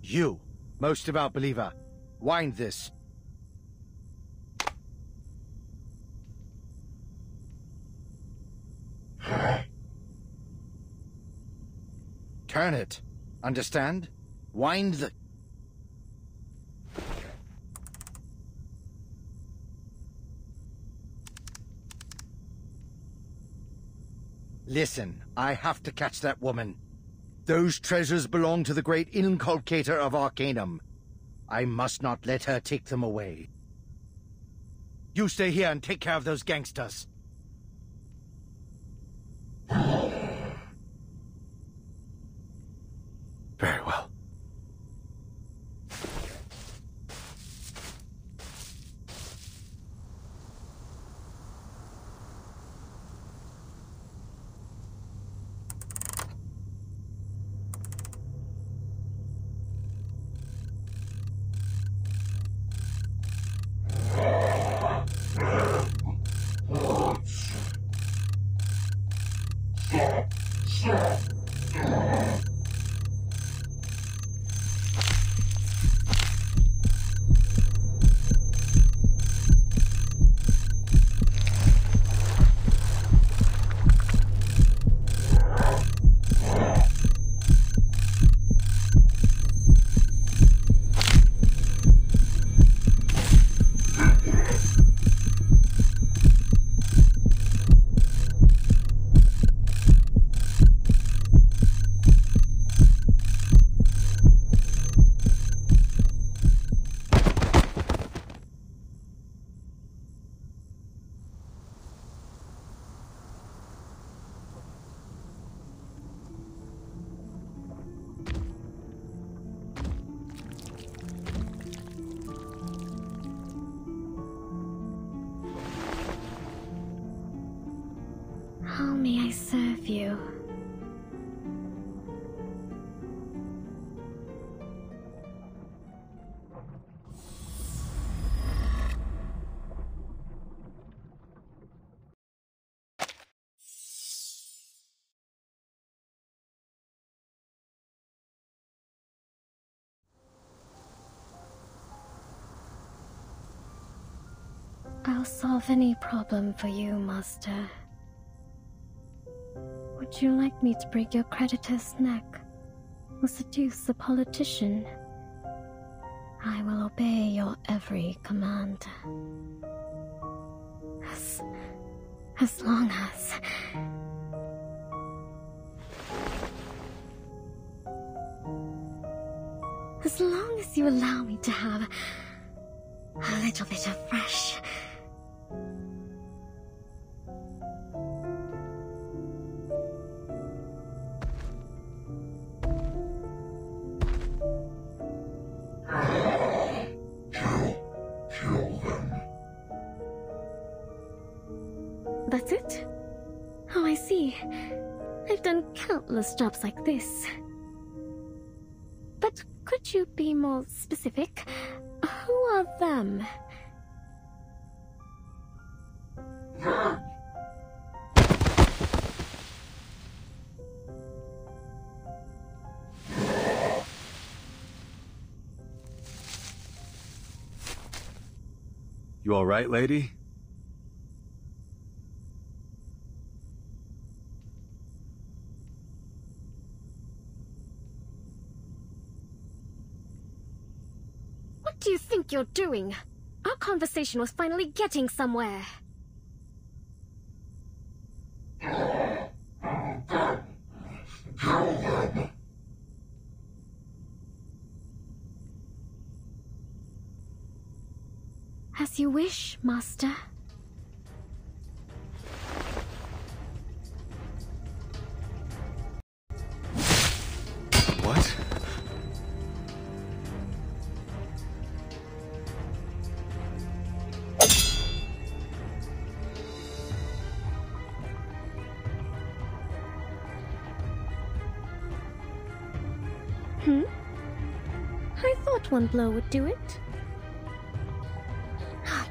[SPEAKER 18] You, most devout believer, wind this. turn it. Understand? Wind the... Listen, I have to catch that woman. Those treasures belong to the great inculcator of Arcanum. I must not let her take them away. You stay here and take care of those gangsters.
[SPEAKER 11] Very well.
[SPEAKER 13] How may I serve you? I'll solve any problem for you, Master. Would you like me to break your creditor's neck or seduce a politician? I will obey your every command. As long as... As long as you allow me to have a little bit of fresh... That's it? Oh, I see. I've done countless jobs like this. But could you be more specific? Who are them?
[SPEAKER 11] You all right, lady?
[SPEAKER 13] What do you think you're doing? Our conversation was finally getting somewhere.
[SPEAKER 15] Kill them.
[SPEAKER 13] As you wish, Master.
[SPEAKER 11] What?
[SPEAKER 13] I thought one blow would do it.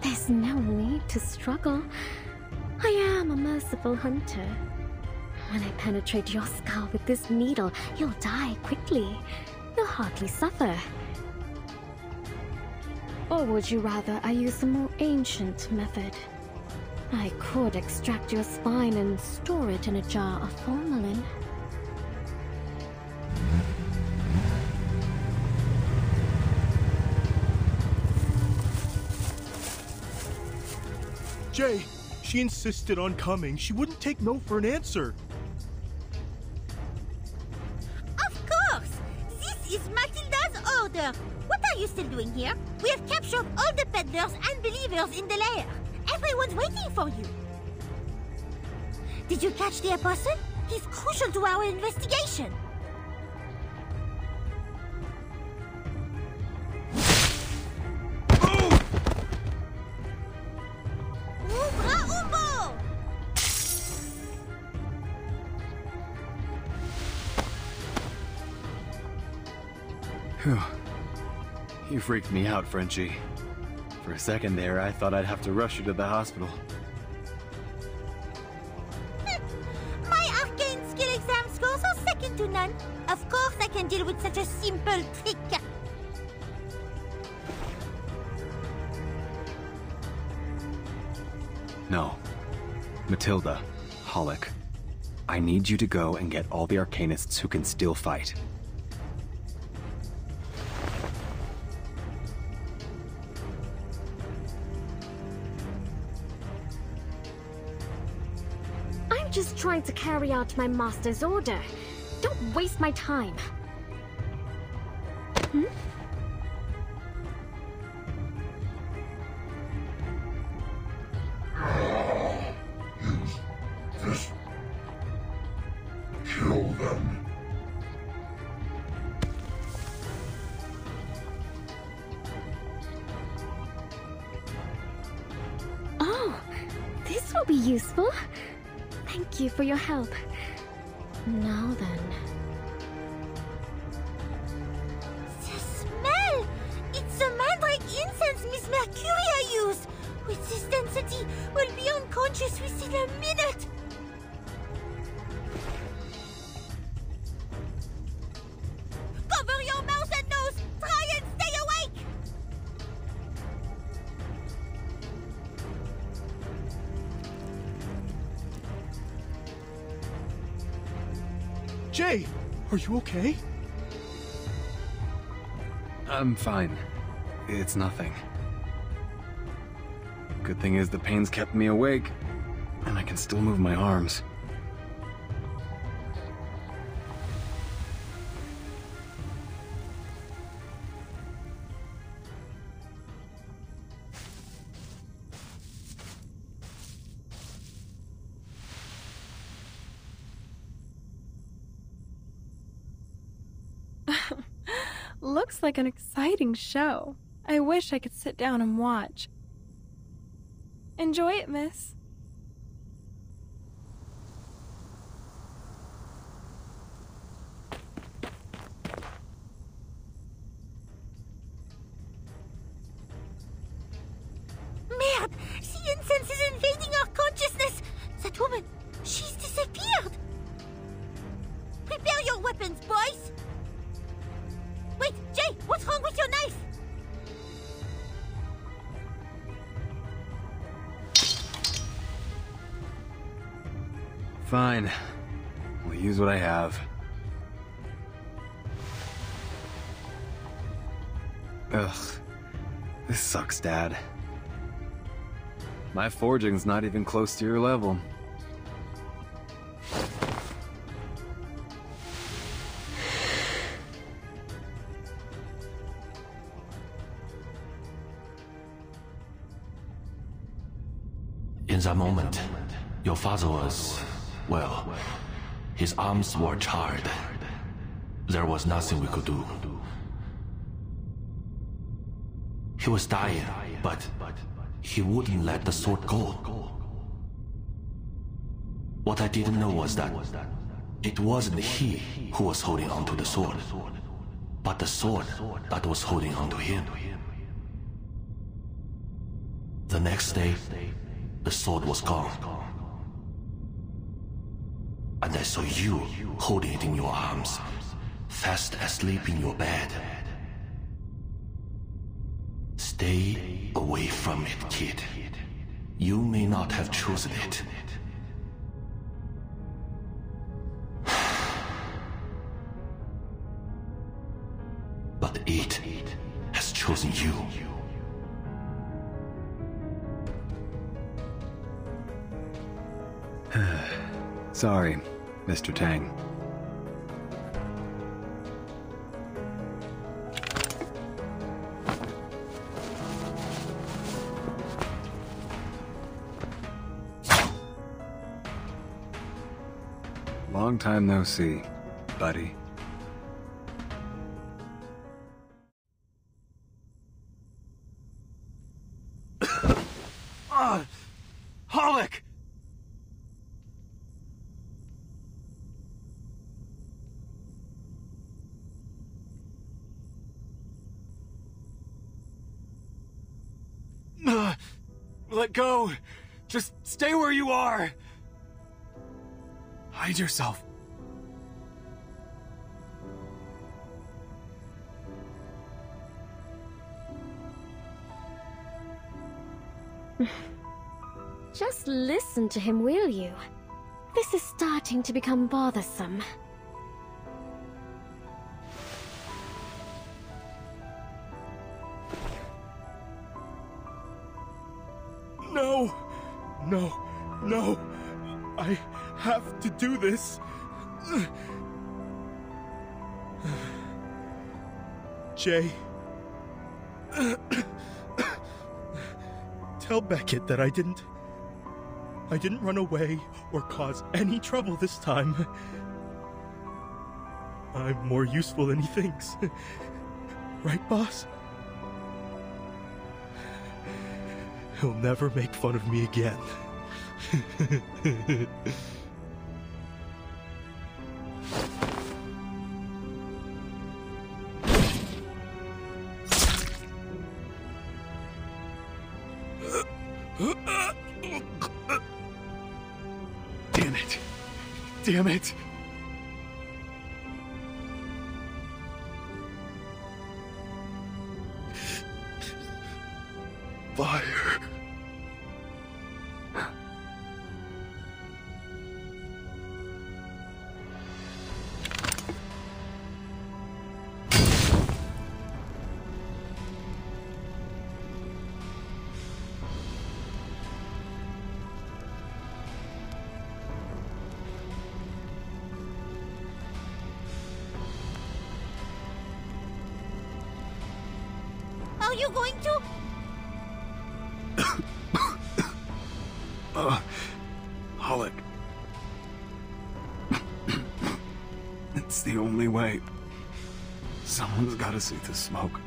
[SPEAKER 13] There's no need to struggle. I am a merciful hunter. When I penetrate your skull with this needle, you'll die quickly. You'll hardly suffer. Or would you rather I use a more ancient method? I could extract your spine and store it in a jar of formalin.
[SPEAKER 19] Jay, she insisted on coming. She wouldn't take no for an answer.
[SPEAKER 10] Of course! This is Matilda's order. What are you still doing here? We have captured all the peddlers and believers in the lair. Everyone's waiting for you. Did you catch the apostle? He's crucial to our investigation.
[SPEAKER 11] Phew. You freaked me out, Frenchie. For a second there, I thought I'd have to rush you to the hospital.
[SPEAKER 10] My arcane skill exam scores are second to none. Of course I can deal with such a simple trick.
[SPEAKER 11] No. Matilda, Hollick, I need you to go and get all the Arcanists who can still fight.
[SPEAKER 20] I'm just trying to carry out my master's order. Don't waste my time. Hmm?
[SPEAKER 15] Just kill them.
[SPEAKER 20] Oh, this will be useful. Thank you for your help. Now then.
[SPEAKER 10] The smell! It's the mandrake incense Miss Mercuria used! With this density, we'll be unconscious within a minute! Cover your mouth and nose! Try and stay awake!
[SPEAKER 19] Jay, are you okay?
[SPEAKER 11] I'm fine. It's nothing. Good thing is the pain's kept me awake, and I can still move my arms.
[SPEAKER 13] Looks like an exciting show. I wish I could sit down and watch. Enjoy it, miss.
[SPEAKER 10] Merde! The incense is invading our consciousness! That woman, she's disappeared! Prepare your weapons, boys! Wait, Jay, what's wrong with your knife?
[SPEAKER 11] Fine. We'll use what I have. Ugh. This sucks, Dad. My forging's not even close to your level.
[SPEAKER 21] In that moment, your father was, well, his arms were charred. There was nothing we could do. He was dying, but he wouldn't let the sword go. What I didn't know was that it wasn't he who was holding onto the sword, but the sword that was holding onto him. The next day, the sword was gone. And I saw you holding it in your arms, fast asleep in your bed. Stay away from it, kid. You may not have chosen it. But it has chosen you.
[SPEAKER 11] Sorry, Mr. Tang. Long time no see, buddy.
[SPEAKER 5] Holic! Let go! Just stay where you are! Hide yourself.
[SPEAKER 20] Just listen to him, will you? This is starting to become bothersome.
[SPEAKER 19] No! No! No! I have to do this! Jay... Tell Beckett that I didn't run away or cause any trouble this time. I'm more useful than he thinks. Right, boss? He'll never make fun of me again.
[SPEAKER 5] Damn it. Damn it. Fire.
[SPEAKER 10] Are you going to?
[SPEAKER 5] Holic. It's the only way. Someone's gotta see the smoke.